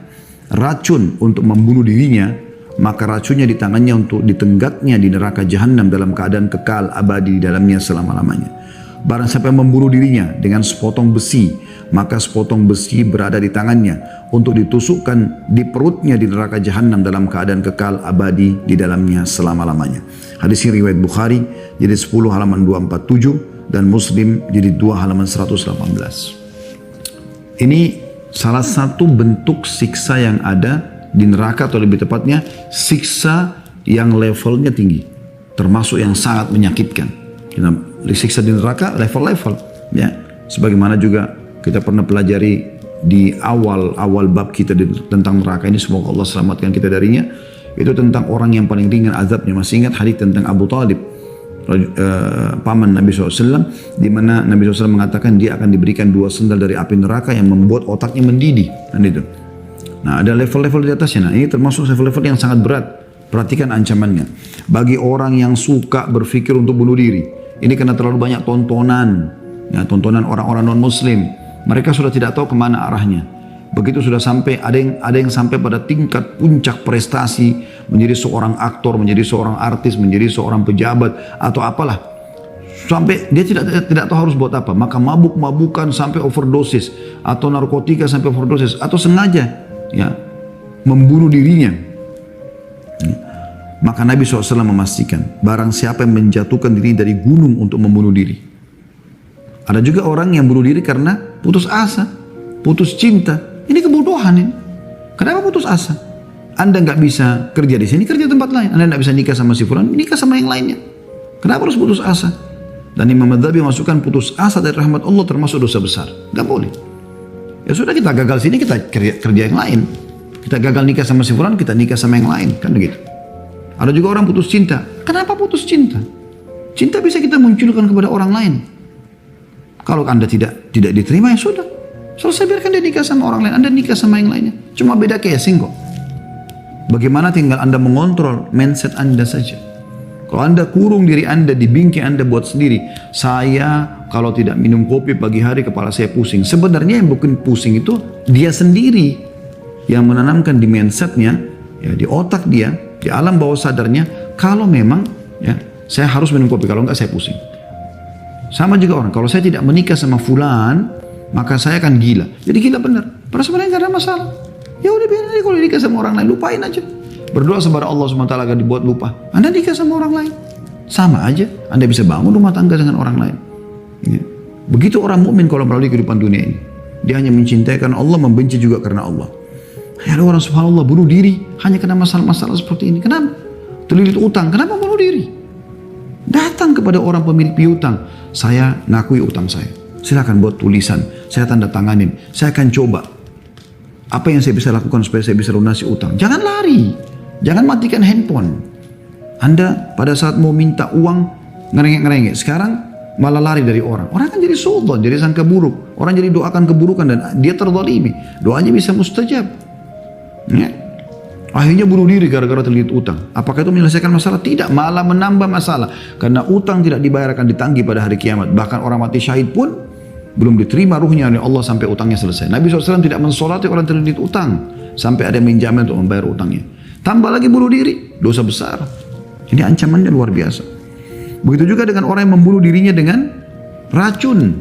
racun untuk membunuh dirinya, maka racunnya di tangannya untuk ditenggaknya di neraka jahanam dalam keadaan kekal abadi di dalamnya selama-lamanya. Barang siapa yang membunuh dirinya dengan sepotong besi, maka sepotong besi berada di tangannya untuk ditusukkan di perutnya di neraka jahanam dalam keadaan kekal abadi di dalamnya selama-lamanya. Hadis ini riwayat Bukhari jadi 10 halaman 247 dan Muslim jadi 2 halaman 118. Ini salah satu bentuk siksa yang ada di neraka, atau lebih tepatnya siksa yang levelnya tinggi, termasuk yang sangat menyakitkan. Kita disiksa di neraka level-level ya, sebagaimana juga kita pernah pelajari di awal bab kita tentang neraka ini, semoga Allah selamatkan kita darinya. Itu tentang orang yang paling ringan azabnya. Masih ingat hadis tentang Abu Talib, paman Nabi SAW, di mana Nabi SAW mengatakan dia akan diberikan 2 sendal dari api neraka yang membuat otaknya mendidih, dan itu. Nah, ada level-level di atasnya. Nah, ini termasuk level-level yang sangat berat. Perhatikan ancamannya. Bagi orang yang suka berpikir untuk bunuh diri, ini karena terlalu banyak tontonan, ya, tontonan orang-orang non-Muslim. Mereka sudah tidak tahu kemana arahnya. Begitu sudah sampai, ada yang sampai pada tingkat puncak prestasi, menjadi seorang aktor, menjadi seorang artis, menjadi seorang pejabat atau apalah. Sampai dia tidak tahu harus buat apa, maka mabuk-mabukan sampai overdosis, atau narkotika sampai overdosis, atau sengaja ya membunuh dirinya. Maka Nabi SAW memastikan, barang siapa yang menjatuhkan diri dari gunung untuk membunuh diri. Ada juga orang yang bunuh diri karena putus asa, putus cinta. Ini kebodohan ini. Kenapa putus asa? Anda nggak bisa kerja di sini, kerja tempat lain. Anda nggak bisa nikah sama si fulan, nikah sama yang lainnya. Kenapa harus putus asa? Dan Imam Madzhabi masukkan putus asa dari rahmat Allah termasuk dosa besar. Nggak boleh. Ya sudah, kita gagal sini, kita kerja yang lain. Kita gagal nikah sama si fulan, kita nikah sama yang lain, kan begitu. Ada juga orang putus cinta. Kenapa putus cinta? Cinta bisa kita munculkan kepada orang lain. Kalau Anda tidak diterima, ya sudah. Selesai, biarkan dia nikah sama orang lain. Anda nikah sama yang lainnya. Cuma beda casing kok. Bagaimana tinggal Anda mengontrol mindset Anda saja. Kalau Anda kurung diri Anda di bingkai Anda buat sendiri. Saya kalau tidak minum kopi pagi hari kepala saya pusing. Sebenarnya yang bikin pusing itu dia sendiri. Yang menanamkan di mindsetnya, ya, di otak dia, di alam bawah sadarnya. Kalau memang ya, saya harus minum kopi. Kalau enggak saya pusing. Sama juga orang, kalau saya tidak menikah sama fulan, maka saya akan gila. Jadi gila benar. Padahal sebenarnya nggak ada masalah. Ya udah, biar aja kalau nikah sama orang lain, lupain aja. Berdoa kepada Allah SWT agar dibuat lupa. Anda nikah sama orang lain, sama aja. Anda bisa bangun rumah tangga dengan orang lain. Ya. Begitu orang mukmin kalau melalui kehidupan dunia ini. Dia hanya mencintai karena Allah, membenci juga karena Allah. Ya, ada orang subhanallah bunuh diri hanya karena masalah-masalah seperti ini. Kenapa? Terlilit utang. Kenapa bunuh diri? Datang kepada orang pemilik piutang. Saya ngakui utang saya. Silakan buat tulisan. Saya tanda tanganin. Saya akan coba. Apa yang saya bisa lakukan supaya saya bisa lunasi utang. Jangan lari. Jangan matikan handphone. Anda pada saat mau minta uang ngerengek-ngerengek. Sekarang malah lari dari orang. Orang kan jadi suudzon, jadi sangka buruk. Orang jadi doakan keburukan dan dia terzalimi. Doanya bisa mustajab. Ya. Akhirnya bunuh diri gara-gara terlilit utang. Apakah itu menyelesaikan masalah? Tidak, malah menambah masalah. Karena utang tidak dibayar akan ditagih pada hari kiamat. Bahkan orang mati syahid pun belum diterima ruhnya oleh Allah sampai utangnya selesai. Nabi SAW tidak mensolati orang terlilit utang sampai ada yang menjamin untuk membayar utangnya. Tambah lagi bunuh diri, dosa besar. Ini ancamannya luar biasa. Begitu juga dengan orang yang membunuh dirinya dengan racun.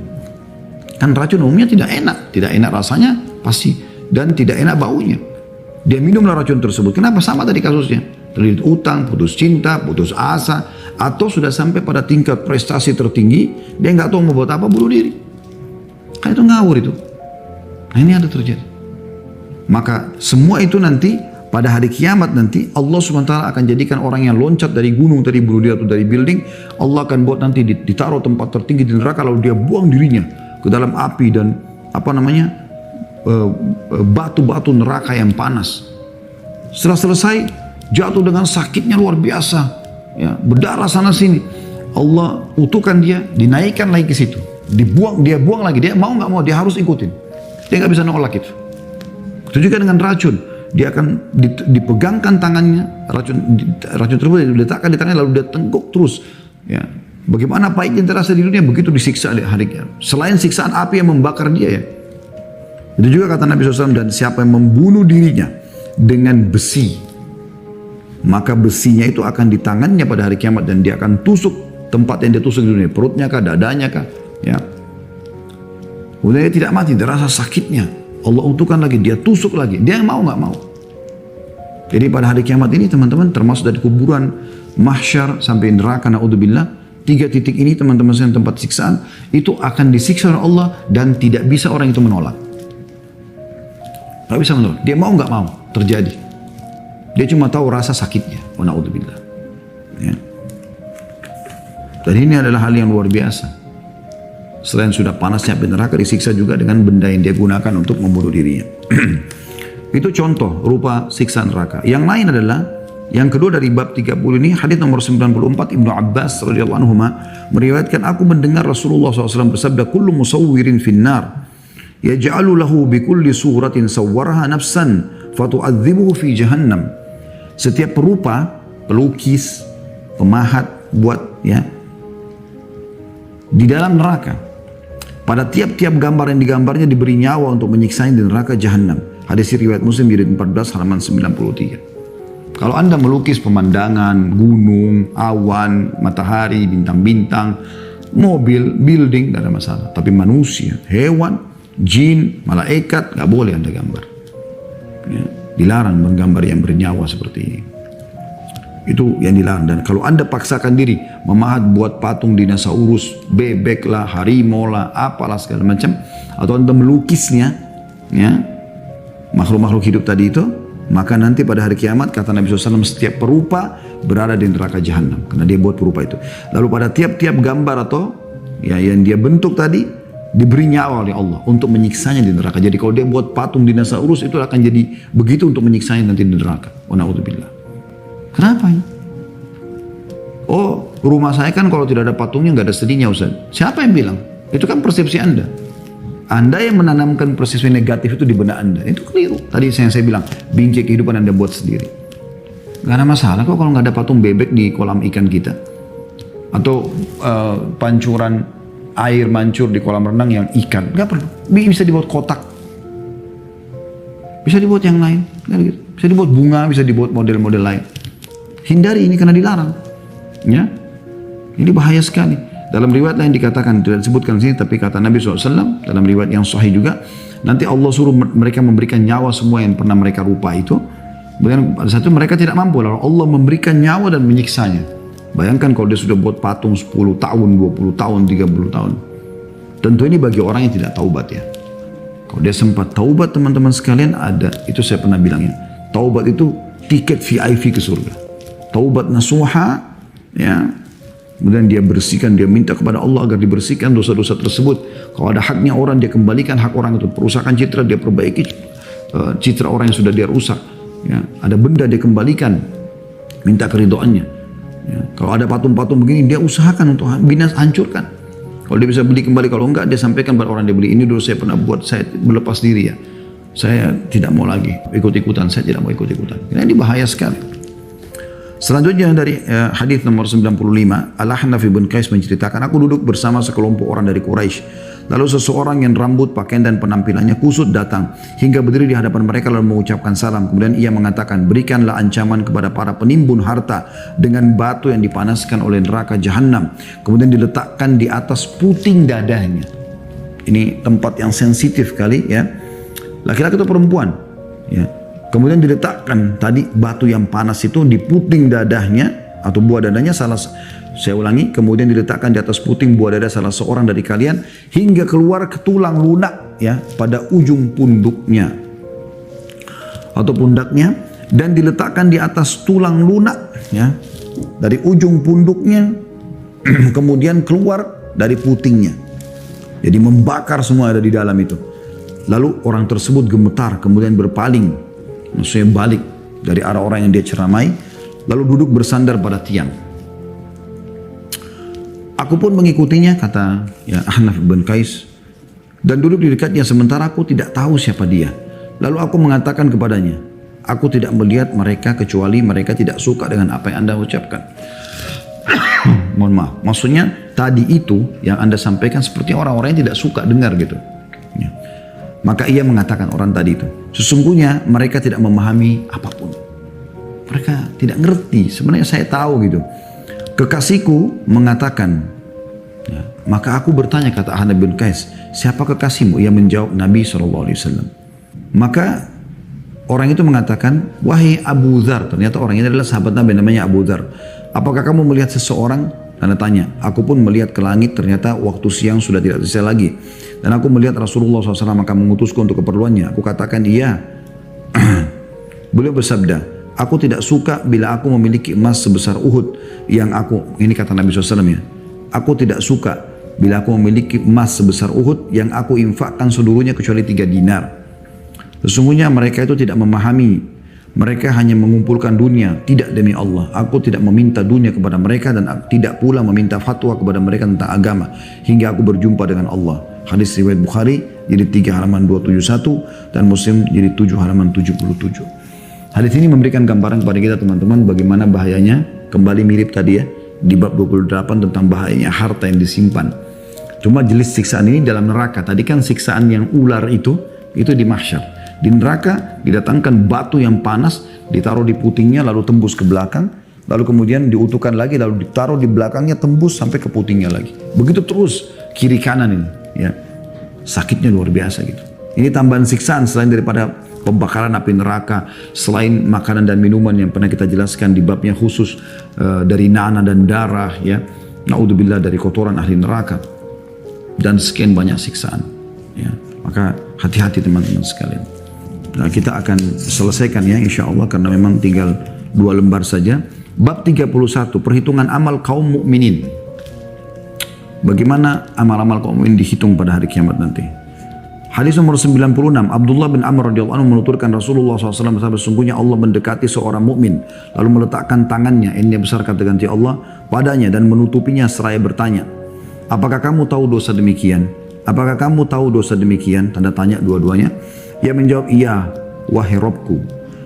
Kan racun umumnya tidak enak rasanya pasti, dan tidak enak baunya. Dia minumlah racun tersebut. Kenapa? Sama tadi kasusnya. Terlilit utang, putus cinta, putus asa, atau sudah sampai pada tingkat prestasi tertinggi, dia nggak tahu mau buat apa, bunuh diri. Kan itu ngawur itu. Nah, ini ada terjadi. Maka semua itu nanti pada hari kiamat nanti Allah SWT akan jadikan orang yang loncat dari gunung tadi bunuh diri atau dari building, Allah akan buat nanti ditaruh tempat tertinggi di neraka, lalu dia buang dirinya ke dalam api dan batu-batu neraka yang panas. Setelah selesai jatuh dengan sakitnya luar biasa, ya, berdarah sana sini. Allah utuhkan dia, dinaikkan lagi ke situ, dia buang lagi. Dia mau nggak mau dia harus ikutin. Dia nggak bisa nolak itu. Itu juga dengan racun. Dia akan dipegangkan tangannya, racun tersebut diletakkan di tangannya, lalu dia tenggok terus. Ya, bagaimana pahitnya terasa di dunia, begitu disiksa di hari kiamat. Selain siksaan api yang membakar dia, ya. Itu juga kata Nabi SAW, dan siapa yang membunuh dirinya dengan besi, maka besinya itu akan di tangannya pada hari kiamat, dan dia akan tusuk tempat yang dia tusuk di dunia, perutnya kah, dadanya kah, ya. Kemudian dia tidak mati, dia rasa sakitnya, Allah utuhkan lagi, dia tusuk lagi, dia mau nggak mau. Jadi pada hari kiamat ini teman-teman, termasuk dari kuburan, mahsyar sampai neraka, naudzubillah, 3 titik ini teman-teman sekalian, tempat siksaan itu akan disiksa oleh Allah, dan tidak bisa orang itu menolak. Gak bisa menolak. Dia mau nggak mau terjadi. Dia cuma tahu rasa sakitnya. Wa na'udzubillah. Ya. Dan ini adalah hal yang luar biasa. Selain sudah panasnya api neraka, disiksa juga dengan benda yang dia gunakan untuk membunuh dirinya. Itu contoh rupa siksa neraka. Yang lain adalah, yang kedua dari bab 30 ini, hadis nomor 94, Ibnu Abbas radhiyallahu anhu meriwayatkan, aku mendengar Rasulullah SAW bersabda, kullu musawwirin finnar yaj'alu lahu bikulli suratin sawwaraha nafsan fatu'adzibuhu fi jahannam. Setiap perupa, pelukis, pemahat buat, ya, di dalam neraka, pada tiap-tiap gambar yang digambarnya diberi nyawa untuk menyiksanya di neraka jahannam. Hadis riwayat Muslim jilid 14 halaman 93. Kalau Anda melukis pemandangan, gunung, awan, matahari, bintang-bintang, mobil, building, tidak ada masalah. Tapi manusia, hewan, jin, malaikat, gak boleh Anda gambar. Ya, dilarang menggambar yang bernyawa seperti ini. Itu yang dilarang. Dan kalau Anda paksakan diri memahat buat patung dinosaurus, bebek lah, harimau lah, apalah segala macam, atau Anda melukisnya, ya, makhluk-makhluk hidup tadi itu, maka nanti pada hari kiamat kata Nabi SAW, setiap perupa berada di neraka jahanam karena dia buat perupa itu. Lalu pada tiap-tiap gambar atau ya yang dia bentuk tadi diberi nyawa oleh Allah untuk menyiksanya di neraka. Jadi kalau dia buat patung dinosaurus itu akan jadi begitu untuk menyiksanya nanti di neraka. Wa na'udzubillah. Kenapa ini? Oh, rumah saya kan kalau tidak ada patungnya nggak ada sedihnya, Ustaz. Siapa yang bilang? Itu kan persepsi Anda. Anda yang menanamkan persepsi negatif itu di benak Anda. Itu keliru. Tadi yang saya bilang, bingkai kehidupan Anda buat sendiri. Gak ada masalah kok kalau nggak ada patung bebek di kolam ikan kita. Atau pancuran air mancur di kolam renang yang ikan. Gak perlu. Bisa dibuat kotak. Bisa dibuat yang lain. Bisa dibuat bunga, bisa dibuat model-model lain. Hindari ini karena dilarang. Ya, ini bahaya sekali. Dalam riwayat lain dikatakan, tidak disebutkan sini, tapi kata Nabi SAW dalam riwayat yang sahih juga, nanti Allah suruh mereka memberikan nyawa semua yang pernah mereka rupa itu. Kemudian pada saat itu mereka tidak mampu, lalu Allah memberikan nyawa dan menyiksanya. Bayangkan kalau dia sudah buat patung 10 tahun, 20 tahun, 30 tahun. Tentu ini bagi orang yang tidak taubat ya. Kalau dia sempat taubat teman-teman sekalian, ada, itu saya pernah bilangnya, taubat itu tiket VIP ke surga. Taubat nasuha, ya, kemudian dia bersihkan, dia minta kepada Allah agar dibersihkan dosa-dosa tersebut. Kalau ada haknya orang, dia kembalikan hak orang itu. Perusakan citra, dia perbaiki citra orang yang sudah dia rusak. Ya, ada benda dia kembalikan, minta keridhoannya. Ya, kalau ada patung-patung begini, dia usahakan untuk hancurkan. Kalau dia bisa beli kembali, kalau enggak dia sampaikan pada orang dia beli. Ini dulu saya pernah buat, saya melepas diri ya. Saya tidak mau lagi ikut-ikutan, saya tidak mau ikut-ikutan. Ini bahaya sekali. Selanjutnya dari hadis nomor 95, Al-Ahnaf bin Qais menceritakan, aku duduk bersama sekelompok orang dari Quraisy. Lalu seseorang yang rambut, pakaian dan penampilannya kusut datang hingga berdiri di hadapan mereka lalu mengucapkan salam. Kemudian ia mengatakan, berikanlah ancaman kepada para penimbun harta dengan batu yang dipanaskan oleh neraka jahanam. Kemudian diletakkan di atas puting dadanya. Ini tempat yang sensitif kali ya. Laki-laki atau perempuan ya. Kemudian diletakkan tadi batu yang panas itu di puting dadahnya atau buah dadanya saya ulangi, kemudian diletakkan di atas puting buah dada salah seorang dari kalian hingga keluar ke tulang lunak ya pada ujung punduknya atau pundaknya, dan diletakkan di atas tulang lunak ya dari ujung punduknya kemudian keluar dari putingnya. Jadi membakar semua ada di dalam itu. Lalu orang tersebut gemetar kemudian berpaling, maksudnya balik dari arah orang yang dia ceramai, lalu duduk bersandar pada tiang. Aku pun mengikutinya, kata ya Ahnaf bin Qais, dan duduk di dekatnya sementara aku tidak tahu siapa dia. Lalu aku mengatakan kepadanya, aku tidak melihat mereka kecuali mereka tidak suka dengan apa yang Anda ucapkan. Mohon maaf, maksudnya tadi itu yang Anda sampaikan seperti orang-orang yang tidak suka dengar gitu. Ya. Maka ia mengatakan orang tadi itu, sesungguhnya mereka tidak memahami apapun. Mereka tidak ngerti, sebenarnya saya tahu gitu. Kekasihku mengatakan, ya, maka aku bertanya, kata Ahnaf bin Qais, siapa kekasihmu? Ia menjawab Nabi SAW. Maka orang itu mengatakan, wahai Abu Dzar, ternyata orang ini adalah sahabat Nabi namanya Abu Dzar. Apakah kamu melihat seseorang? Tanda tanya. Aku pun melihat ke langit, ternyata waktu siang sudah tidak tersisa lagi. Dan aku melihat Rasulullah SAW maka mengutusku untuk keperluannya. Aku katakan iya. Beliau bersabda, aku tidak suka bila aku memiliki emas sebesar Uhud yang ini kata Nabi SAW ya, aku tidak suka bila aku memiliki emas sebesar Uhud yang aku infakkan seluruhnya kecuali 3 dinar. Sesungguhnya mereka itu tidak memahami. Mereka hanya mengumpulkan dunia, tidak demi Allah. Aku tidak meminta dunia kepada mereka dan tidak pula meminta fatwa kepada mereka tentang agama hingga aku berjumpa dengan Allah. Hadis riwayat Bukhari jadi 3 halaman 271 dan Muslim jadi 7 halaman 77. Hadis ini memberikan gambaran kepada kita teman-teman bagaimana bahayanya, kembali mirip tadi ya di bab 28 tentang bahayanya harta yang disimpan. Cuma jenis siksaan ini dalam neraka. Tadi kan siksaan yang ular itu di mahsyar. Di neraka didatangkan batu yang panas, ditaruh di putingnya lalu tembus ke belakang, lalu kemudian diutuhkan lagi lalu ditaruh di belakangnya tembus sampai ke putingnya lagi. Begitu terus kiri kanan ini, ya. Sakitnya luar biasa gitu. Ini tambahan siksaan selain daripada pembakaran api neraka, selain makanan dan minuman yang pernah kita jelaskan di babnya khusus dari nanah dan darah, ya, naudzubillah dari kotoran ahli neraka, dan sekian banyak siksaan. Ya, maka hati-hati teman-teman sekalian. Nah, kita akan selesaikan ya insya Allah karena memang tinggal 2 lembar saja. Bab 31, perhitungan amal kaum mukminin. Bagaimana amal-amal kaum mukminin dihitung pada hari kiamat nanti. Hadis nomor 96, Abdullah bin Amr radhiyallahu anhu menuturkan Rasulullah SAW bersabda, sesungguhnya Allah mendekati seorang mukmin lalu meletakkan tangannya, ini besar kata ganti Allah, padanya dan menutupinya seraya bertanya, apakah kamu tahu dosa demikian? Apakah kamu tahu dosa demikian? Tanda tanya dua-duanya. Ia menjawab, iya, wahai Robku.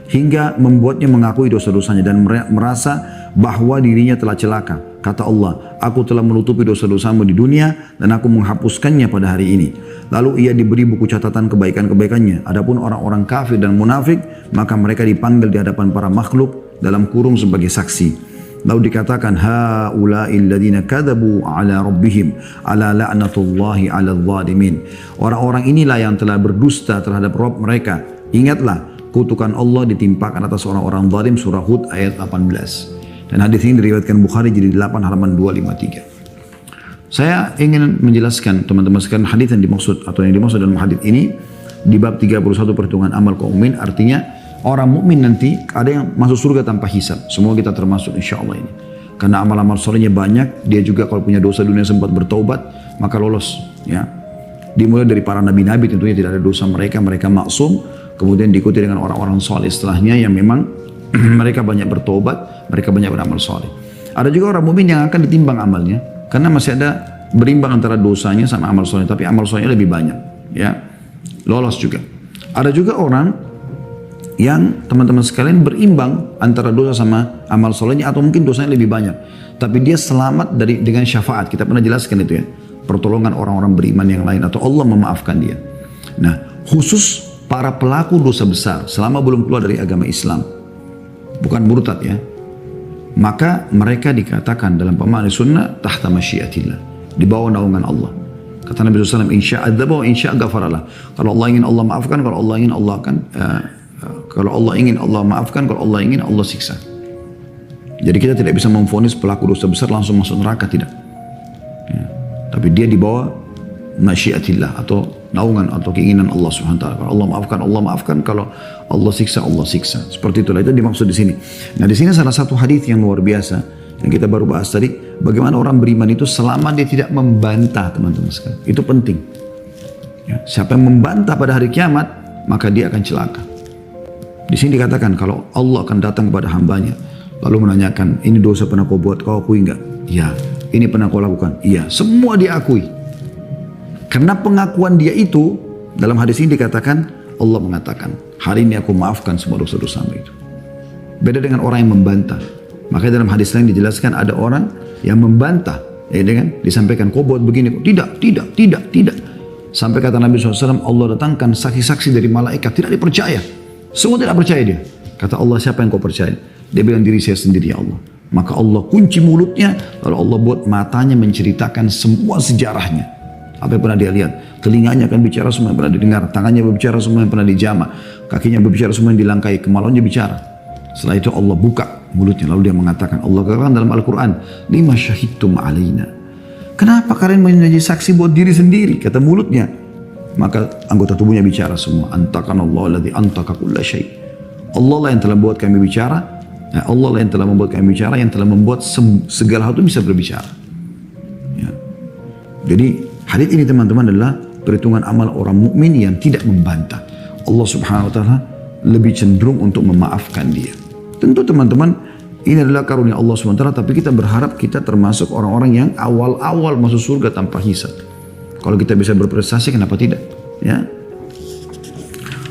Hingga membuatnya mengakui dosa-dosanya dan merasa bahwa dirinya telah celaka. Kata Allah, aku telah menutupi dosa-dosamu di dunia dan aku menghapuskannya pada hari ini. Lalu ia diberi buku catatan kebaikan-kebaikannya. Adapun orang-orang kafir dan munafik, maka mereka dipanggil di hadapan para makhluk dalam kurung sebagai saksi. Lalu dikatakan, haula'il ladzina kadzabu ala rabbihim ala la'natullahi 'alal zalimin. Orang-orang inilah yang telah berdusta terhadap Rabb mereka. Ingatlah, kutukan Allah ditimpakan atas orang-orang zalim, surah Hud ayat 18. Dan hadis ini diriwayatkan Bukhari jadi 8 halaman 253. Saya ingin menjelaskan teman-teman sekalian hadis yang dimaksud atau yang dimaksud dalam hadis ini di bab 31 perhitungan amal kaum mukmin, artinya orang mukmin nanti ada yang masuk surga tanpa hisab. Semua kita termasuk insya Allah ini. Karena amal-amal solehnya banyak. Dia juga kalau punya dosa dunia sempat bertaubat, maka lolos. Ya. Dimulai dari para nabi-nabi tentunya tidak ada dosa mereka. Mereka maksum. Kemudian diikuti dengan orang-orang soleh setelahnya yang memang mereka banyak bertaubat. Mereka banyak beramal soleh. Ada juga orang mukmin yang akan ditimbang amalnya. Karena masih ada berimbang antara dosanya sama amal soleh. Tapi amal solehnya lebih banyak. Ya. Lolos juga. Ada juga orang yang teman-teman sekalian berimbang antara dosa sama amal solehnya atau mungkin dosanya lebih banyak. Tapi dia selamat dengan syafaat. Kita pernah jelaskan itu ya. Pertolongan orang-orang beriman yang lain atau Allah memaafkan dia. Nah, khusus para pelaku dosa besar selama belum keluar dari agama Islam. Bukan murtad ya. Maka mereka dikatakan dalam pemahaman sunnah tahta masyiatillah. Di bawah naungan Allah. Kata Nabi SAW, insya adzaba wa insya ghafaralah. Kalau Allah ingin Allah maafkan, kalau Allah ingin Allah akan kalau Allah ingin Allah maafkan, kalau Allah ingin Allah siksa. Jadi kita tidak bisa memvonis pelaku dosa besar langsung masuk neraka, tidak. Ya. Tapi dia di bawah masyiatillah atau naungan atau keinginan Allah Subhanahu wa taala. Kalau Allah maafkan, kalau Allah siksa, Allah siksa. Seperti itulah itu dimaksud di sini. Nah, di sini salah satu hadis yang luar biasa yang kita baru bahas tadi, bagaimana orang beriman itu selama dia tidak membantah, teman-teman sekalian. Itu penting. Ya. Siapa yang membantah pada hari kiamat, maka dia akan celaka. Di sini dikatakan kalau Allah akan datang kepada hambanya lalu menanyakan, ini dosa pernah kau buat, kau akui enggak? Ya. Ini pernah kau lakukan? Iya. Semua dia akui. Karena pengakuan dia itu dalam hadis ini dikatakan, Allah mengatakan, hari ini aku maafkan semua dosa-dosamu itu. Beda dengan orang yang membantah. Makanya dalam hadis lain dijelaskan ada orang yang membantah, ya kan? Disampaikan kau buat begini, tidak. Sampai kata Nabi SAW, Allah datangkan saksi-saksi dari malaikat, tidak dipercaya. Semua tidak percaya dia. Kata Allah, siapa yang kau percaya? Dia bilang, diri saya sendiri ya Allah. Maka Allah kunci mulutnya, lalu Allah buat matanya menceritakan semua sejarahnya. Apa yang pernah dia lihat. Telinganya akan bicara semua yang pernah didengar. Tangannya berbicara semua yang pernah dijamah. Kakinya berbicara semua yang dilangkai. Kemaluannya bicara. Setelah itu Allah buka mulutnya. Lalu dia mengatakan, Allah katakan dalam Al-Quran, lima syahidtum alaina. Kenapa kalian menjadi saksi buat diri sendiri? Kata mulutnya. Maka anggota tubuhnya bicara semua. Antakan Allah alladhi antaka kulla syai'. Allah lah yang telah membuat kami bicara. Allah lah yang telah membuat kami bicara, yang telah membuat segala hal itu bisa berbicara. Ya. Jadi hadis ini teman-teman adalah perhitungan amal orang mukmin yang tidak membantah. Allah Subhanahu wa taala lebih cenderung untuk memaafkan dia. Tentu teman-teman, ini adalah karunia Allah Subhanahu wa taala, tapi kita berharap kita termasuk orang-orang yang awal-awal masuk surga tanpa hisab. Kalau kita bisa berprestasi, kenapa tidak? Ya.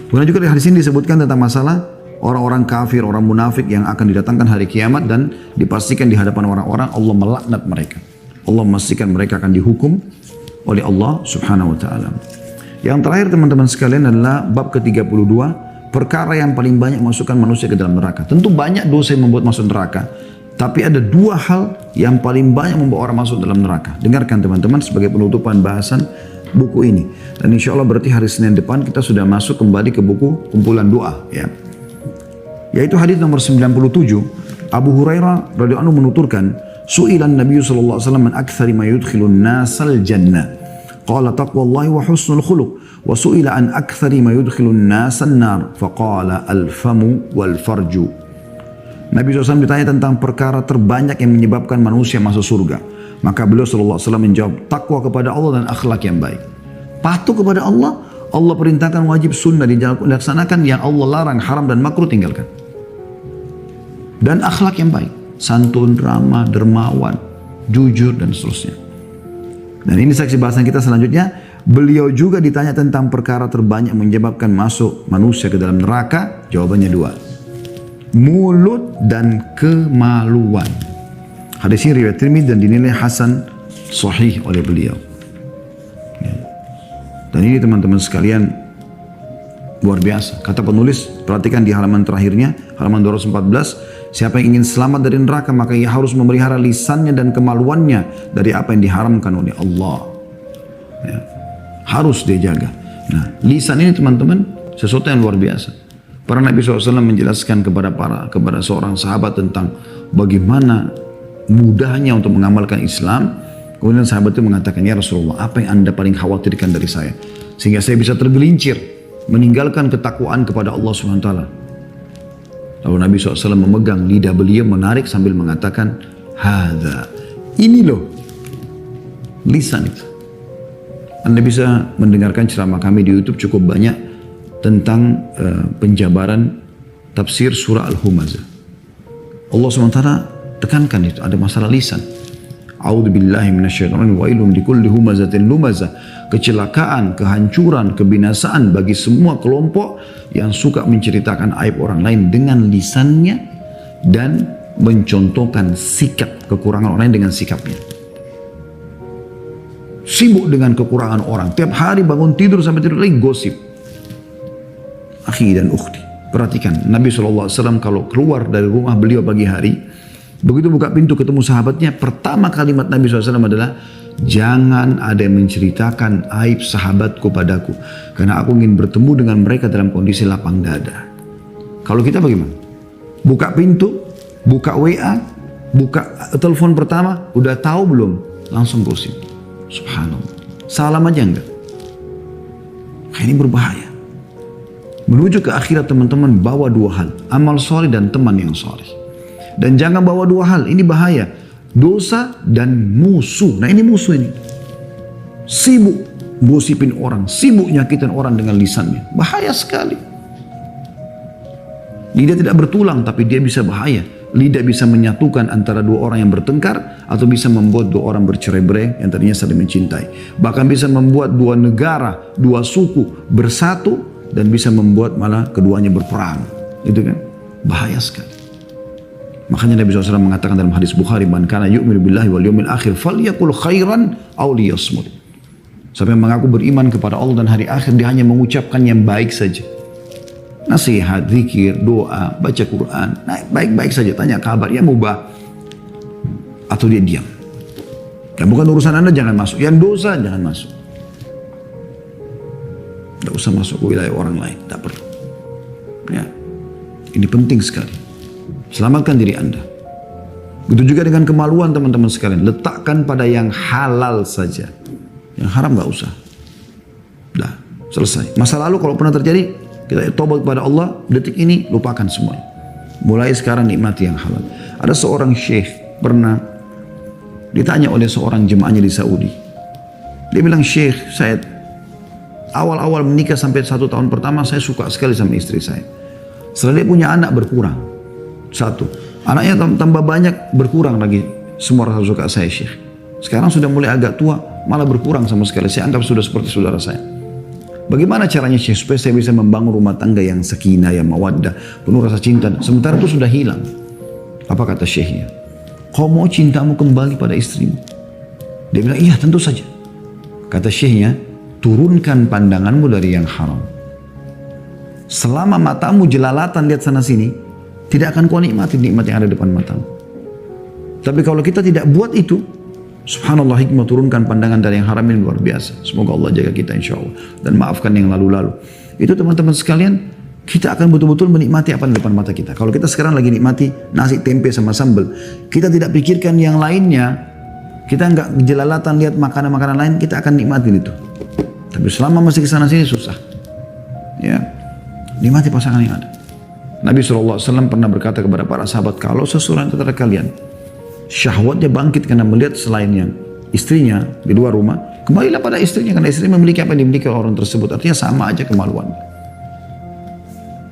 Kemudian juga di hadis ini disebutkan tentang masalah orang-orang kafir, orang munafik yang akan didatangkan hari kiamat dan dipastikan di hadapan orang-orang Allah melaknat mereka. Allah memastikan mereka akan dihukum oleh Allah Subhanahu wa taala. Yang terakhir teman-teman sekalian adalah bab ke-32, perkara yang paling banyak masukkan manusia ke dalam neraka. Tentu banyak dosa yang membuat masuk neraka, tapi ada dua hal yang paling banyak membawa orang masuk dalam neraka. Dengarkan teman-teman sebagai penutupan bahasan buku ini. Dan insya Allah berarti hari Senin depan kita sudah masuk kembali ke buku kumpulan doa, ya. Yaitu hadis nomor 97. Abu Hurairah radhiyallahu anhu menuturkan, su'ilan Nabi sallallahu alaihi wasallam an aktsari ma yudkhilun nasal jannah. Qala taqwallahi wa husnul khuluq. Wa su'ila an aktsari ma yudkhilun nasan nar. Faqala al-famu wal farju. Nabi SAW ditanya tentang perkara terbanyak yang menyebabkan manusia masuk surga. Maka beliau SAW menjawab, takwa kepada Allah dan akhlak yang baik. Patuh kepada Allah, Allah perintahkan wajib sunnah dilaksanakan, yang Allah larang haram dan makruh tinggalkan. Dan akhlak yang baik, santun, ramah, dermawan, jujur dan seterusnya. Dan ini saksi bahasan kita selanjutnya. Beliau juga ditanya tentang perkara terbanyak menyebabkan masuk manusia ke dalam neraka. Jawabannya dua. Mulut dan kemaluan. Hadis ini riwayat Tirmidzi dan dinilai hasan sahih oleh beliau. Dan ini teman-teman sekalian luar biasa. Kata penulis, perhatikan di halaman terakhirnya, halaman 214, siapa yang ingin selamat dari neraka maka ia harus memelihara lisannya dan kemaluannya dari apa yang diharamkan oleh Allah. Ya. Harus dia jaga. Nah, lisan ini teman-teman sesuatu yang luar biasa. Para Nabi SAW menjelaskan kepada seorang sahabat tentang bagaimana mudahnya untuk mengamalkan Islam. Kemudian sahabat itu mengatakan, ya Rasulullah, apa yang anda paling khawatirkan dari saya? Sehingga saya bisa tergelincir, meninggalkan ketakwaan kepada Allah SWT. Lalu Nabi SAW memegang lidah beliau, menarik sambil mengatakan, hadza, ini loh, lisan itu. Anda bisa mendengarkan ceramah kami di YouTube cukup banyak tentang penjabaran tafsir surah Al-Humazah. Allah SWT tekankan itu, ada masalah lisan. A'udzubillahi minasyaitonir wailun likulli humazatin lumazah. Kecelakaan, kehancuran, kebinasaan bagi semua kelompok yang suka menceritakan aib orang lain dengan lisannya dan mencontohkan sikap kekurangan orang lain dengan sikapnya. Sibuk dengan kekurangan orang, tiap hari bangun tidur sampai tidur lagi gosip. Akhi dan ukhti, perhatikan Nabi SAW kalau keluar dari rumah beliau pagi hari, begitu buka pintu ketemu sahabatnya, pertama kalimat Nabi SAW adalah, jangan ada yang menceritakan aib sahabatku padaku, karena aku ingin bertemu dengan mereka dalam kondisi lapang dada. Kalau kita bagaimana? Buka pintu, buka WA, buka telepon pertama, udah tahu belum? Langsung gosip. Subhanallah. Salam aja enggak? Ini berbahaya. Menuju ke akhirat teman-teman bawa dua hal, amal soleh dan teman yang soleh. Dan jangan bawa dua hal, ini bahaya. Dosa dan musuh. Nah ini musuh ini. Sibuk gosipin orang, sibuk nyakitin orang dengan lisannya. Bahaya sekali. Lidah tidak bertulang tapi dia bisa bahaya. Lidah bisa menyatukan antara dua orang yang bertengkar atau bisa membuat dua orang bercerai-berai yang tadinya saling mencintai. Bahkan bisa membuat dua negara, dua suku bersatu dan bisa membuat malah keduanya berperang. Itu kan bahaya sekali. Makanya Nabi SAW mengatakan dalam hadis Bukhari, man kana yu'minu billahi wal yawmil akhir falyaqul khairan aw liyasmut. Siapa yang mengaku beriman kepada Allah dan hari akhir, dia hanya mengucapkan yang baik saja. Nasihat, zikir, doa, baca Quran, nah, baik-baik saja, tanya kabar, ya mubah. Atau dia diam. Dan bukan urusan Anda, jangan masuk. Yang dosa jangan masuk. Tidak usah masuk ke wilayah orang lain, tak perlu. Ya, ini penting sekali. Selamatkan diri Anda. Begitu juga dengan kemaluan teman-teman sekalian. Letakkan pada yang halal saja. Yang haram nggak usah. Dah, selesai. Masa lalu kalau pernah terjadi, kita tobat kepada Allah, detik ini lupakan semuanya. Mulai sekarang nikmati yang halal. Ada seorang syekh pernah ditanya oleh seorang jemaahnya di Saudi. Dia bilang, syekh, saya awal-awal menikah sampai 1 tahun pertama saya suka sekali sama istri saya. Setelah dia punya anak berkurang. Satu, anaknya tambah banyak, berkurang lagi semua rasa suka saya, syekh. Sekarang sudah mulai agak tua, malah berkurang sama sekali. Saya anggap sudah seperti saudara saya. Bagaimana caranya syekh supaya saya bisa membangun rumah tangga yang sakinah, yang mawaddah, penuh rasa cinta? Sementara itu sudah hilang. Apa kata syekhnya? Kau mau cintamu kembali pada istrimu? Dia bilang, iya tentu saja. Kata syekhnya, turunkan pandanganmu dari yang haram. Selama matamu jelalatan lihat sana sini, tidak akan kau nikmati nikmat yang ada depan matamu. Tapi kalau kita tidak buat itu, Subhanallah, hikmah turunkan pandangan dari yang haram ini luar biasa. Semoga Allah jaga kita insya Allah. Dan maafkan yang lalu-lalu. Itu teman-teman sekalian, kita akan betul-betul menikmati apa yang di depan mata kita. Kalau kita sekarang lagi nikmati nasi tempe sama sambal, kita tidak pikirkan yang lainnya, kita nggak jelalatan lihat makanan-makanan lain, kita akan nikmatin itu. Tapi selama masih kesana sini susah. Ya, nikmati pasangan yang ada. Nabi SAW pernah berkata kepada para sahabat, kalau seseorang antara kalian syahwatnya bangkit karena melihat selain yang istrinya di luar rumah, kembalilah pada istrinya, karena istrinya memiliki apa yang dimiliki oleh orang tersebut. Artinya sama aja kemaluan.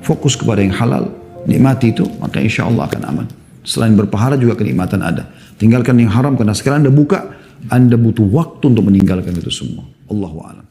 Fokus kepada yang halal, nikmati itu, maka insya Allah akan aman. Selain berpahala juga kenikmatan ada. Tinggalkan yang haram, karena sekarang Anda buka, Anda butuh waktu untuk meninggalkan itu semua. Allahu a'lam.